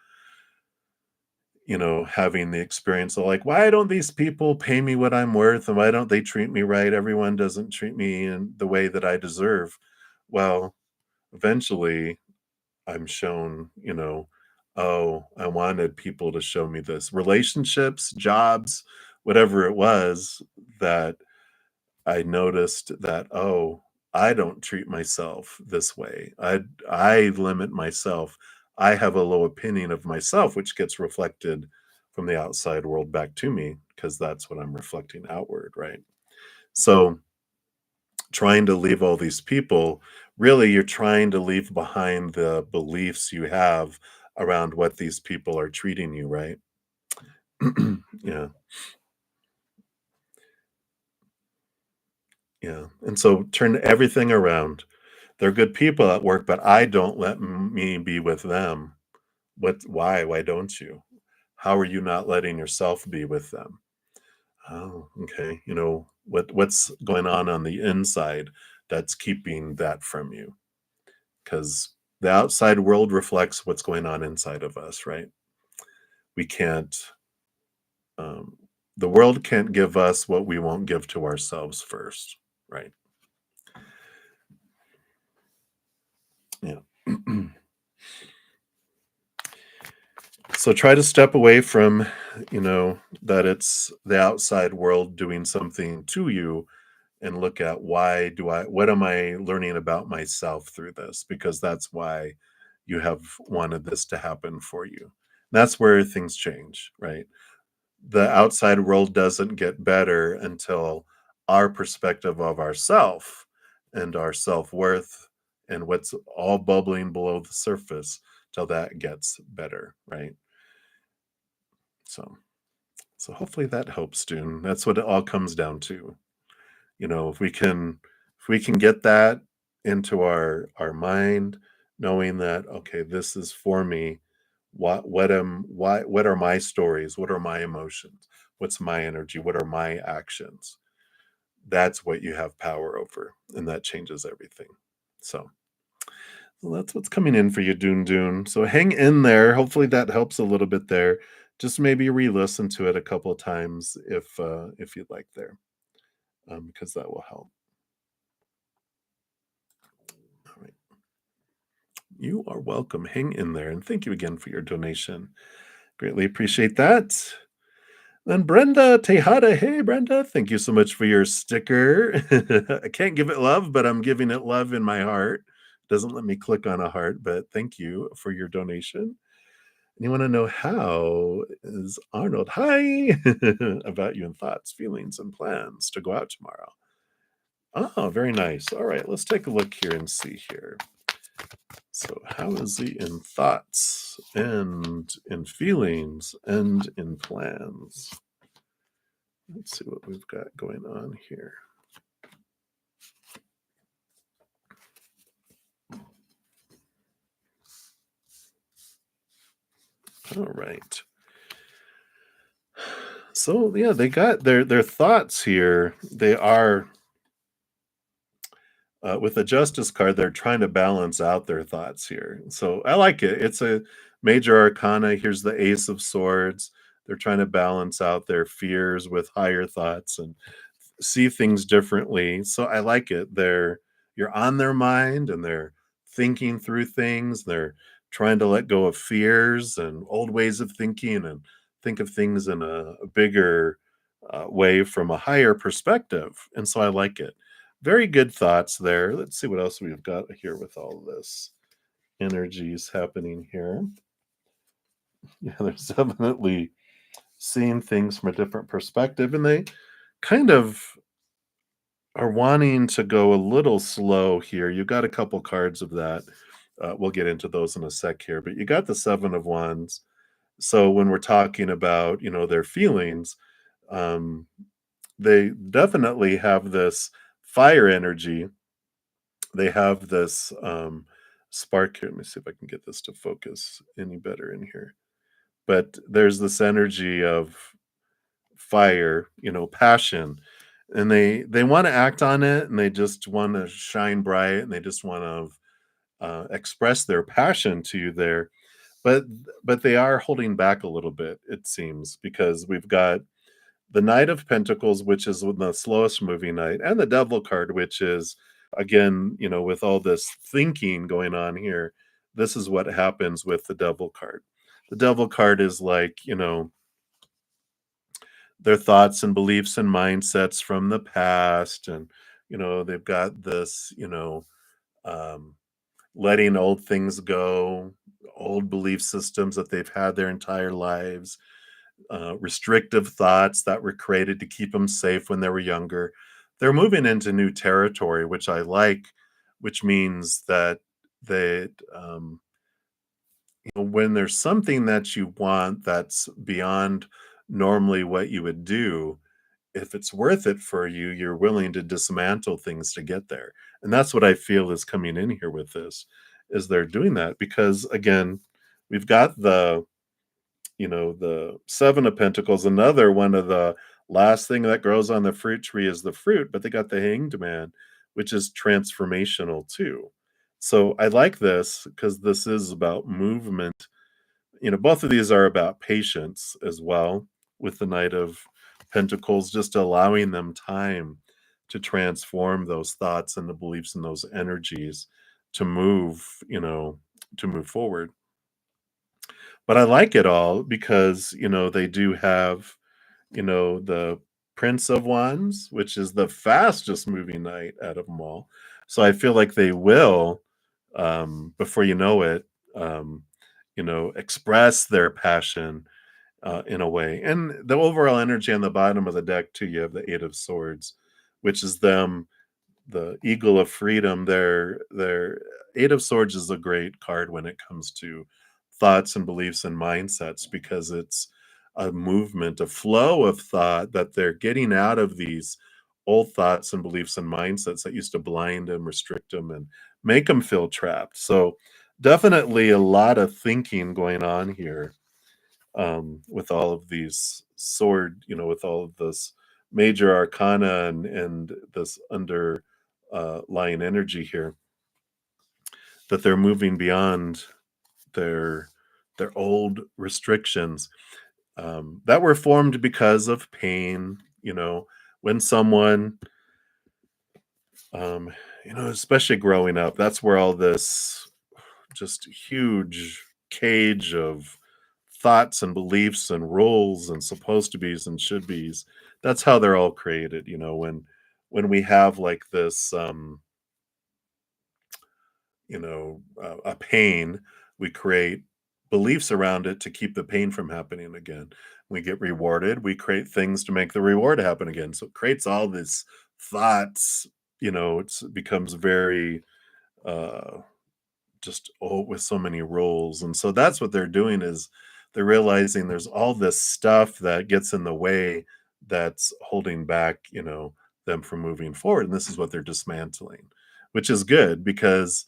having the experience of like, why don't these people pay me what I'm worth? And why don't they treat me right? Everyone doesn't treat me in the way that I deserve. Well, eventually I'm shown, oh, I wanted people to show me this. Relationships, jobs, whatever it was, that I noticed that, oh, I don't treat myself this way. I limit myself. I have a low opinion of myself, which gets reflected from the outside world back to me because that's what I'm reflecting outward, right? So trying to leave all these people, really you're trying to leave behind the beliefs you have around what these people are treating you, right? Yeah, yeah. And so turn everything around. They're good people at work, but I don't let me be with them. Why don't you? How are you not letting yourself be with them? Oh, okay. What's going on the inside that's keeping that from you? Because the outside world reflects what's going on inside of us, right? We can't, um, the world can't give us what we won't give to ourselves first, right? Yeah. So try to step away from, that it's the outside world doing something to you and look at what am I learning about myself through this? Because that's why you have wanted this to happen for you. That's where things change, right? The outside world doesn't get better until our perspective of ourself and our self-worth and what's all bubbling below the surface till that gets better, right? So so hopefully that helps, Dune. That's what it all comes down to. If we can get that into our mind, knowing that, okay, this is for me. What are my stories? What are my emotions? What's my energy? What are my actions? That's what you have power over, and that changes everything. So, well, that's what's coming in for you, Dune Dune. So hang in there. Hopefully that helps a little bit there. Just maybe re-listen to it a couple of times if you'd like there, because that will help. All right. You are welcome. Hang in there, and thank you again for your donation. Greatly appreciate that. Then Brenda Tejada. Hey, Brenda. Thank you so much for your sticker. I can't give it love, but I'm giving it love in my heart. Doesn't let me click on a heart, but thank you for your donation. And you want to know how is Arnold? Hi. About you and thoughts, feelings, and plans to go out tomorrow. Oh, very nice. All right, let's take a look here and see here. So, how is he in thoughts and in feelings and in plans? Let's see what we've got going on here. All right. So yeah, they got their thoughts here. They are with the Justice card. They're trying to balance out their thoughts here. So I like it. It's a major arcana. Here's the Ace of Swords. They're trying to balance out their fears with higher thoughts and see things differently. So I like it. You're on their mind and they're thinking through things. They're trying to let go of fears and old ways of thinking and think of things in a bigger way from a higher perspective. And so I like it. Very good thoughts there. Let's see what else we've got here with all of this energies happening here. Yeah, there's definitely seeing things from a different perspective, and they kind of are wanting to go a little slow here. You got a couple cards of that. We'll get into those in a sec here, but you got the Seven of Wands. So when we're talking about, their feelings, um, they definitely have this fire energy. They have this spark here. Let me see if I can get this to focus any better in here. But there's this energy of fire, passion, and they want to act on it, and they just want to shine bright, and they just want to express their passion to you there. But but they are holding back a little bit, it seems, because we've got the Knight of Pentacles, which is the slowest moving knight, and the Devil card, which is again, with all this thinking going on here. This is what happens with the Devil card. The Devil card is like, their thoughts and beliefs and mindsets from the past and They've got this, um, letting old things go, old belief systems that they've had their entire lives, restrictive thoughts that were created to keep them safe when they were younger. They're moving into new territory, which I like, which means that that when there's something that you want that's beyond normally what you would do, if it's worth it for you, you're willing to dismantle things to get there. And that's what I feel is coming in here with this, is they're doing that because again, we've got the 7 of Pentacles. Another one of the last thing that grows on the fruit tree is the fruit, but they got the Hanged Man, which is transformational too. So I like this because this is about movement. Both of these are about patience as well, with the Knight of Pentacles, just allowing them time to transform those thoughts and the beliefs and those energies to move forward. But I like it all because, they do have, the Prince of Wands, which is the fastest moving knight out of them all. So I feel like they will, before you know it, um, express their passion in a way. And the overall energy on the bottom of the deck, too, you have the Eight of Swords, which is them, the Eagle of Freedom. Their Eight of Swords is a great card when it comes to thoughts and beliefs and mindsets because it's a movement, a flow of thought that they're getting out of these old thoughts and beliefs and mindsets that used to blind them, restrict them, and make them feel trapped. So definitely a lot of thinking going on here, with all of these with all of this major arcana and this lying energy here, that they're moving beyond their old restrictions, that were formed because of pain. When someone, um, especially growing up, that's where all this just huge cage of thoughts and beliefs and rules and supposed to be's and should be's, that's how they're all created. When we have like this, a pain, we create beliefs around it to keep the pain from happening again. We get rewarded, we create things to make the reward happen again. So it creates all these thoughts. It becomes very, uh just with so many rules. And so that's what they're doing, is they're realizing there's all this stuff that gets in the way, that's holding back, them from moving forward. And this is what they're dismantling, which is good because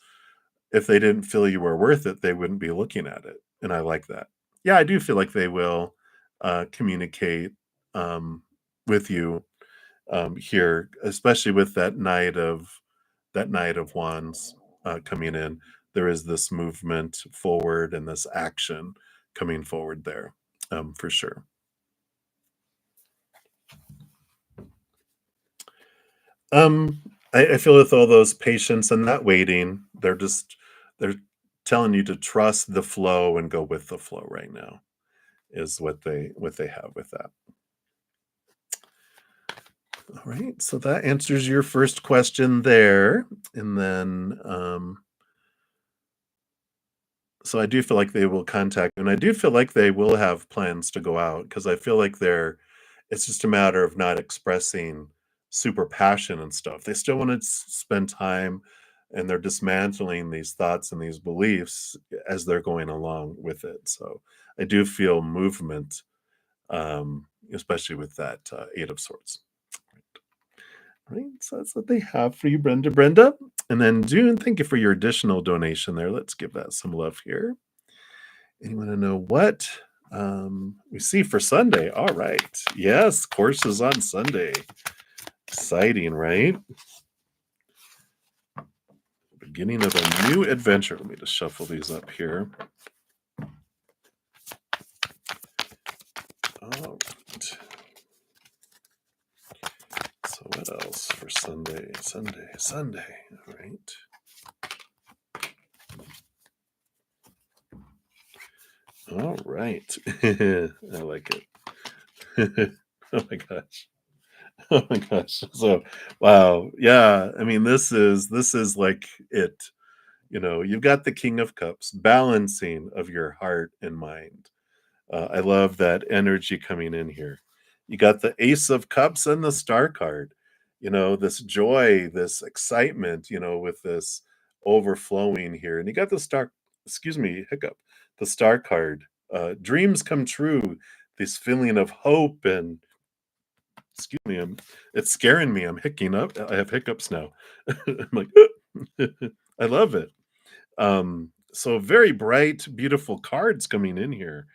if they didn't feel you were worth it, they wouldn't be looking at it. And I like that. Yeah, I do feel like they will communicate, with you, here, especially with that Knight of Wands coming in. There is this movement forward and this action coming forward there, for sure. I feel with all those patience and that waiting, they're telling you to trust the flow and go with the flow right now, is what they have with that. All right, so that answers your first question there. And then so I do feel like they will contact you, and I do feel like they will have plans to go out, because I feel like it's just a matter of not expressing super passion and stuff. They still want to spend time, and they're dismantling these thoughts and these beliefs as they're going along with it. So I do feel movement, especially with that Eight of Swords. Right, so that's what they have for you, Brenda. Brenda. And then June, thank you for your additional donation there. Let's give that some love here. And you want to know what we see for Sunday? All right. Yes, courses on Sunday. Exciting, right? Beginning of a new adventure. Let me just shuffle these up here. All right. So what else for Sunday? Sunday. All right. All right. I like it. Oh my gosh. Oh my gosh. So, wow. Yeah. I mean, this is like it. You've got the King of Cups, balancing of your heart and mind. I love that energy coming in here. You got the Ace of Cups and the Star card. This joy, this excitement, with this overflowing here. And you got the Star, excuse me, hiccup, the Star card. Dreams come true, this feeling of hope and, excuse me, it's scaring me. I'm hicking up. I have hiccups now. I'm like, I love it. So very bright, beautiful cards coming in here.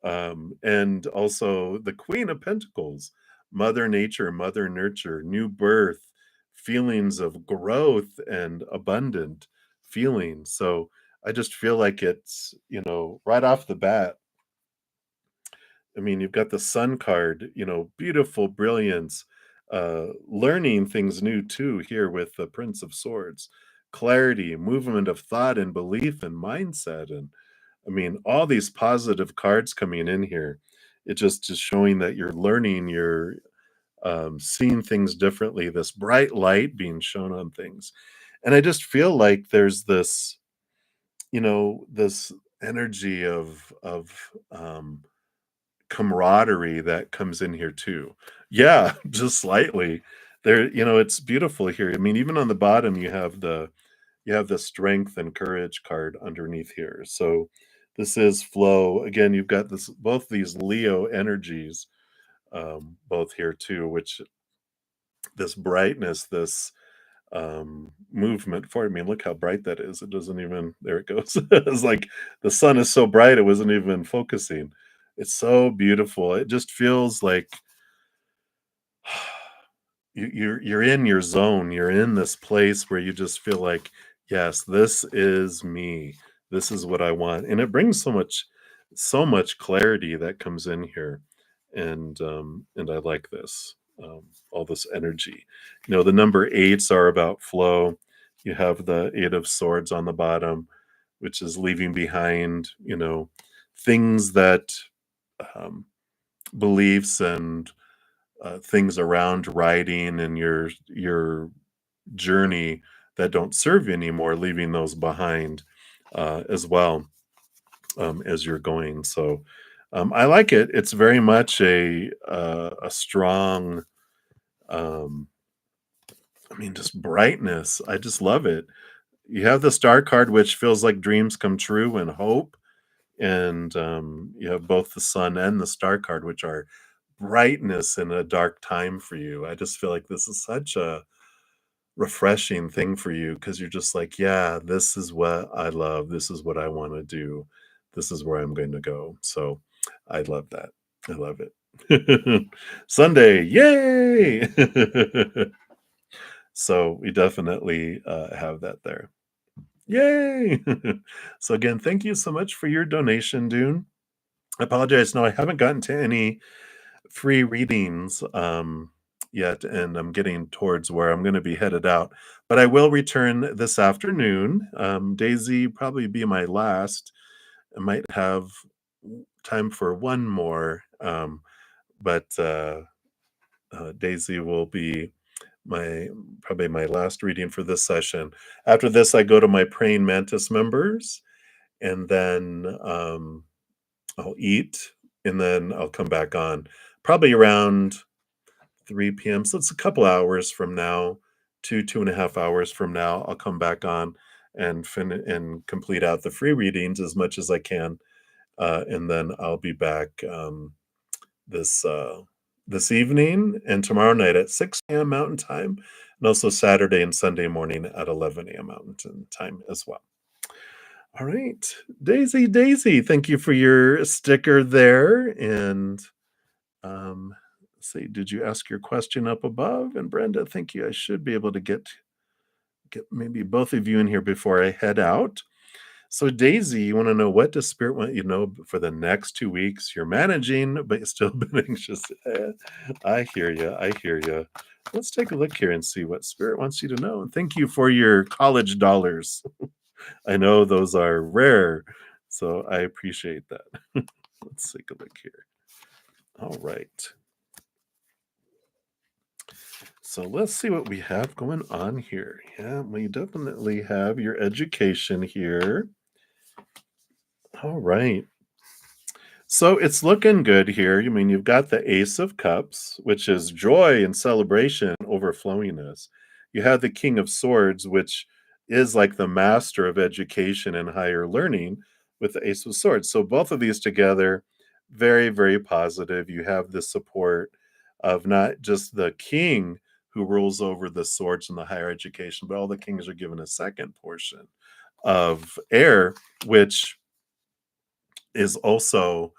And also the Queen of Pentacles, Mother Nature, Mother Nurture, new birth, feelings of growth and abundant feelings. So I just feel like it's, right off the bat. I mean, you've got the Sun card, beautiful brilliance, learning things new too here with the Prince of Swords, clarity, movement of thought and belief and mindset. And I mean, all these positive cards coming in here. It just is showing that you're learning, you're seeing things differently, this bright light being shown on things. And I just feel like there's this energy of camaraderie that comes in here too. Yeah, just slightly. It's beautiful here. I mean, even on the bottom, you have the strength and courage card underneath here. So this is flow. Again, you've got both these Leo energies, both here too, which this brightness, this movement for me. Look how bright that is. It doesn't even, there it goes. It's like the sun is so bright it wasn't even focusing. It's so beautiful. It just feels like you're in your zone. You're in this place where you just feel like, yes, this is me. This is what I want. And it brings so much clarity that comes in here. And I like this. All this energy. The number eights are about flow. You have the Eight of Swords on the bottom, which is leaving behind, things that, um, beliefs and things around writing and your journey that don't serve you anymore, leaving those behind as well, as you're going. So I like it. It's very much a strong, um, I mean, just brightness. I just love it. You have the Star card, which feels like dreams come true and hope. And you have both the Sun and the Star card, which are brightness in a dark time for you. I just feel like this is such a refreshing thing for you because you're just like, yeah, this is what I love. This is what I want to do. This is where I'm going to go. So I love that. I love it. Sunday, yay! So we definitely have that there. Yay! So again, thank you so much for your donation, Dune. I apologize. No, I haven't gotten to any free readings yet, and I'm getting towards where I'm going to be headed out. But I will return this afternoon. Daisy probably be my last. I might have time for one more, but Daisy will be my probably my last reading for this session. After this, I go to my praying mantis members, and then I'll eat, and then I'll come back on probably around 3 p.m. So it's a couple hours from now, 2.5 hours from now. I'll come back on and complete out the free readings as much as I can, and then I'll be back this this evening and tomorrow night at 6 a.m. Mountain Time, and also Saturday and Sunday morning at 11 a.m. Mountain Time as well. All right, Daisy, thank you for your sticker there. And say, did you ask your question up above? And Brenda, thank you. I should be able to get maybe both of you in here before I head out. So Daisy, you want to know, what does Spirit want you to know for the next 2 weeks? You're managing, but you're still been anxious. I hear you. I hear you. Let's take a look here and see what Spirit wants you to know. And thank you for your college dollars. I know those are rare, so I appreciate that. Let's take a look here. All right. So let's see what we have going on here. Yeah, we definitely have your education here. All right. So it's looking good here. You mean you've got the Ace of Cups, which is joy and celebration, overflowingness. You have the King of Swords, which is like the master of education and higher learning with the Ace of Swords. So both of these together, very, very positive. You have the support of not just the king who rules over the swords and the higher education, but all the kings are given a second portion of air, which is also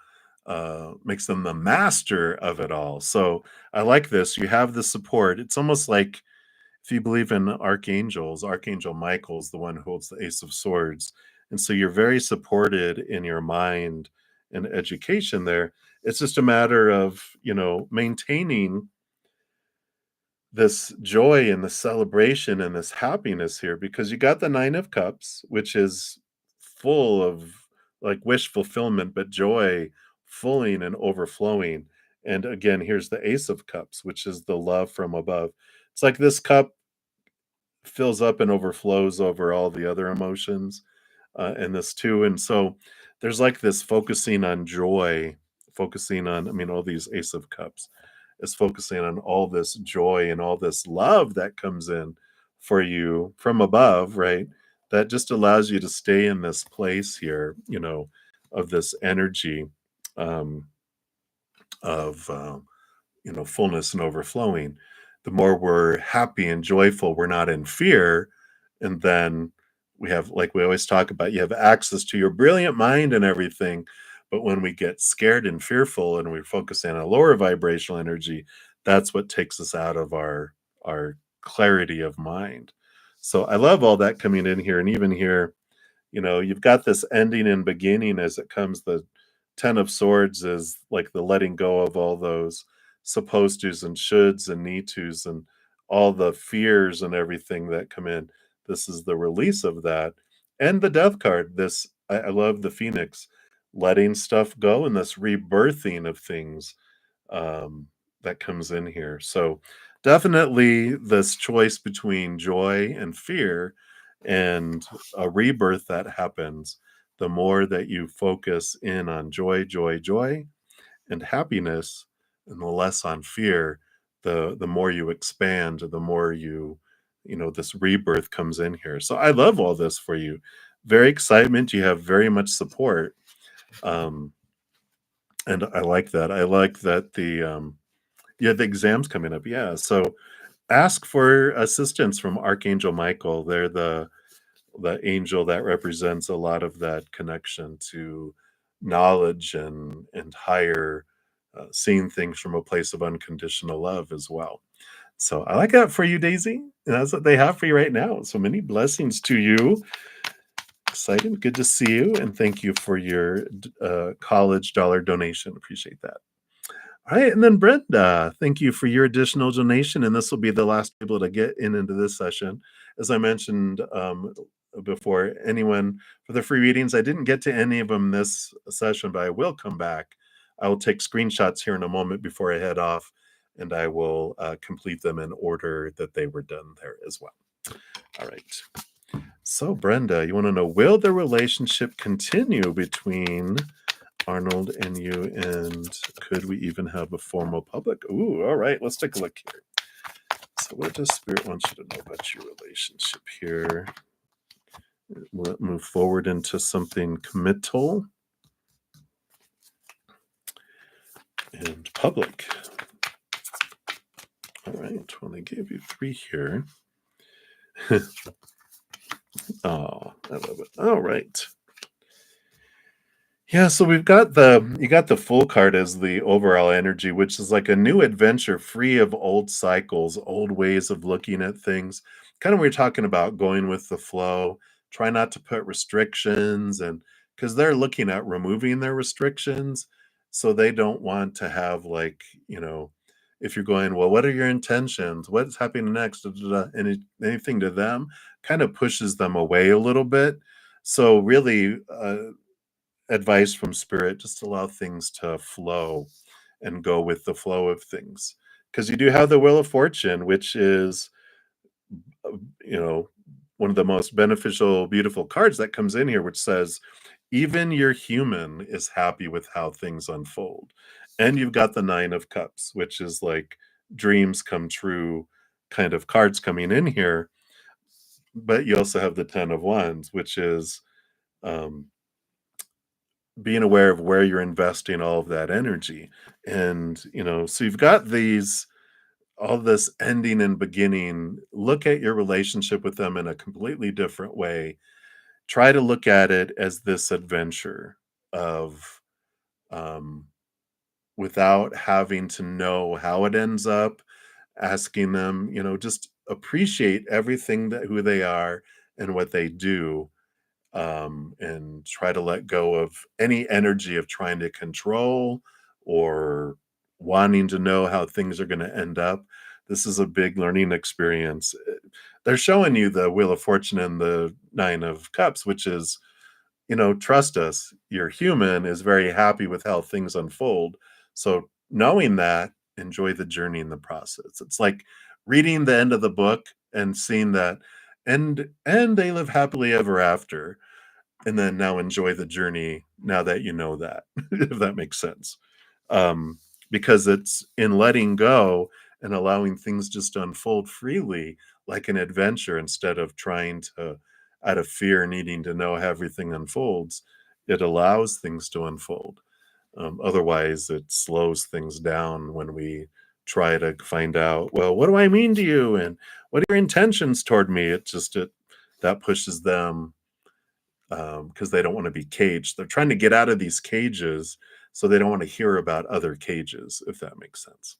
makes them the master of it all. So I like this. You have the support. It's almost like if you believe in archangels, Archangel Michael's the one who holds the Ace of Swords. And so you're very supported in your mind and education there. It's just a matter of, maintaining this joy and the celebration and this happiness here because you got the 9 of Cups, which is full of like wish fulfillment, but joy fulling and overflowing. And again, here's the Ace of Cups, which is the love from above. It's like this cup fills up and overflows over all the other emotions in this too. And so there's like this focusing on joy, focusing on, I mean, all these Ace of Cups is focusing on all this joy and all this love that comes in for you from above, right? That just allows you to stay in this place here, of this energy um, of fullness and overflowing. The more we're happy and joyful, we're not in fear. And then we have, like we always talk about, you have access to your brilliant mind and everything. But when we get scared and fearful and we focus on a lower vibrational energy, that's what takes us out of our clarity of mind. So I love all that coming in here. And even here, you've got this ending and beginning as it comes. The 10 of Swords is like the letting go of all those supposed tos and shoulds and need tos and all the fears and everything that come in. This is the release of that. And the Death card, this, I love the Phoenix, letting stuff go and this rebirthing of things um, that comes in here. So definitely this choice between joy and fear and a rebirth that happens. The more that you focus in on joy, joy, joy, and happiness, and the less on fear, the more you expand, the more this rebirth comes in here. So I love all this for you. Very excitement. You have very much support. Um, and I like that. I like that the exams coming up. Yeah. So ask for assistance from Archangel Michael. They're the angel that represents a lot of that connection to knowledge and higher seeing things from a place of unconditional love as well. So I like that for you, Daisy. And that's what they have for you right now. So many blessings to you. Excited. Good to see you. And thank you for your college dollar donation. Appreciate that. All right, and then Brenda, thank you for your additional donation, and this will be the last people to get into this session. As I mentioned before, anyone for the free readings, I didn't get to any of them this session, but I will come back. I will take screenshots here in a moment before I head off, and I will complete them in order that they were done there as well. All right. So, Brenda, you want to know, will the relationship continue between Arnold and you, and could we even have a formal public? Ooh, all right, let's take a look here. So what does Spirit want you to know about your relationship here? Will it move forward into something committal and public? All right, well, I gave you 3 here. Oh, I love it. All right. Yeah, so you got the full card as the overall energy, which is like a new adventure free of old cycles, old ways of looking at things. Kind of we're talking about going with the flow, try not to put restrictions and because they're looking at removing their restrictions. So they don't want to have like, if you're going, well, what are your intentions? What's happening next? Da, da, da, anything to them kind of pushes them away a little bit. So really, advice from Spirit, just allow things to flow and go with the flow of things. because you do have the Wheel of Fortune, which is, uh, you know, one of the most beneficial, beautiful cards that comes in here, which says, even your human is happy with how things unfold. And you've got the Nine of Cups, which is like dreams come true kind of cards coming in here. But you also have the Ten of Wands, which is um, being aware of where you're investing all of that energy. And, so you've got all this ending and beginning. Look at your relationship with them in a completely different way. Try to look at it as this adventure of, um, without having to know how it ends up, asking them, just appreciate everything that who they are and what they do, and try to let go of any energy of trying to control or wanting to know how things are going to end up. This is a big learning experience. They're showing you the Wheel of Fortune and the Nine of Cups, which is, trust us, your human is very happy with how things unfold. So, knowing that, enjoy the journey in the process. It's like reading the end of the book and seeing that, and they live happily ever after, and then now enjoy the journey now that you know that, if that makes sense. Um, because it's in letting go and allowing things just to unfold freely like an adventure instead of trying to, out of fear, needing to know how everything unfolds. It allows things to unfold. Otherwise, it slows things down when we try to find out, well, what do I mean to you? And what are your intentions toward me? That pushes them, because they don't want to be caged. They're trying to get out of these cages, so they don't want to hear about other cages, if that makes sense.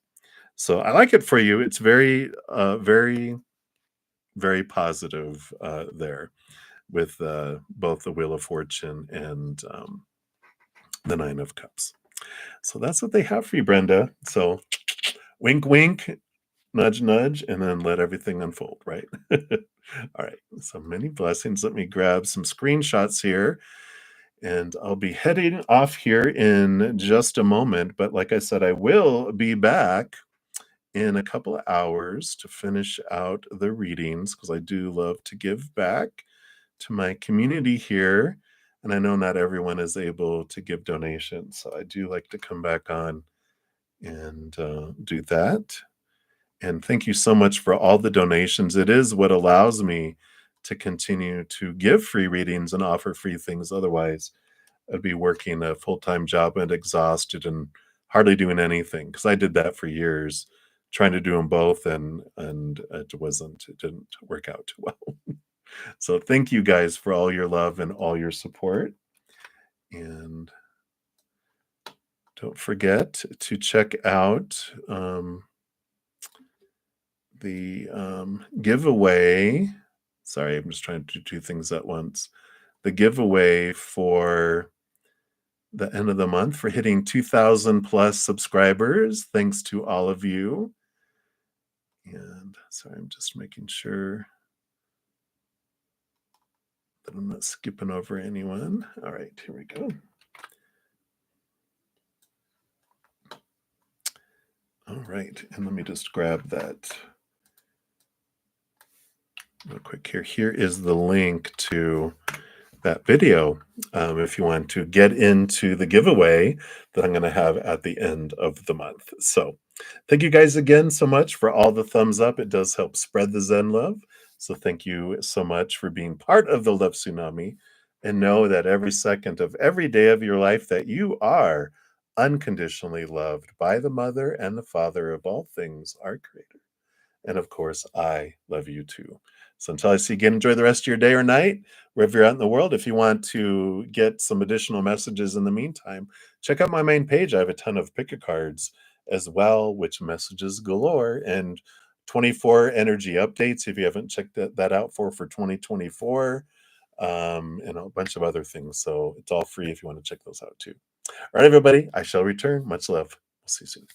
So I like it for you. It's very, very, very positive there with both the Wheel of Fortune and the Nine of Cups. So that's what they have for you, Brenda. So wink, wink, nudge, nudge, and then let everything unfold, right? All right. So many blessings. Let me grab some screenshots here. And I'll be heading off here in just a moment. But like I said, I will be back in a couple of hours to finish out the readings because I do love to give back to my community here. And I know not everyone is able to give donations. So I do like to come back on and do that. And thank you so much for all the donations. It is what allows me to continue to give free readings and offer free things. Otherwise, I'd be working a full-time job and exhausted and hardly doing anything because I did that for years, trying to do them both, and it didn't work out too well. So thank you guys for all your love and all your support. And don't forget to check out the giveaway. Sorry, I'm just trying to do two things at once. The giveaway for the end of the month for hitting 2,000 plus subscribers. Thanks to all of you. And sorry, I'm just making sure that I'm not skipping over anyone. All right, here we go. All right, and let me just grab that real quick here. Here is the link to that video if you want to get into the giveaway that I'm going to have at the end of the month. So thank you guys again so much for all the thumbs up. It does help spread the Zen love. So thank you so much for being part of the Love Tsunami, and know that every second of every day of your life that you are unconditionally loved by the Mother and the Father of all things, our Creator. And of course, I love you too. So until I see you again, enjoy the rest of your day or night, wherever you're out in the world. If you want to get some additional messages in the meantime, check out my main page. I have a ton of pick a cards as well, which messages galore, and 24 energy updates if you haven't checked that out for 2024, and a bunch of other things. So it's all free if you want to check those out too. All right, everybody, I shall return. Much love. We'll see you soon.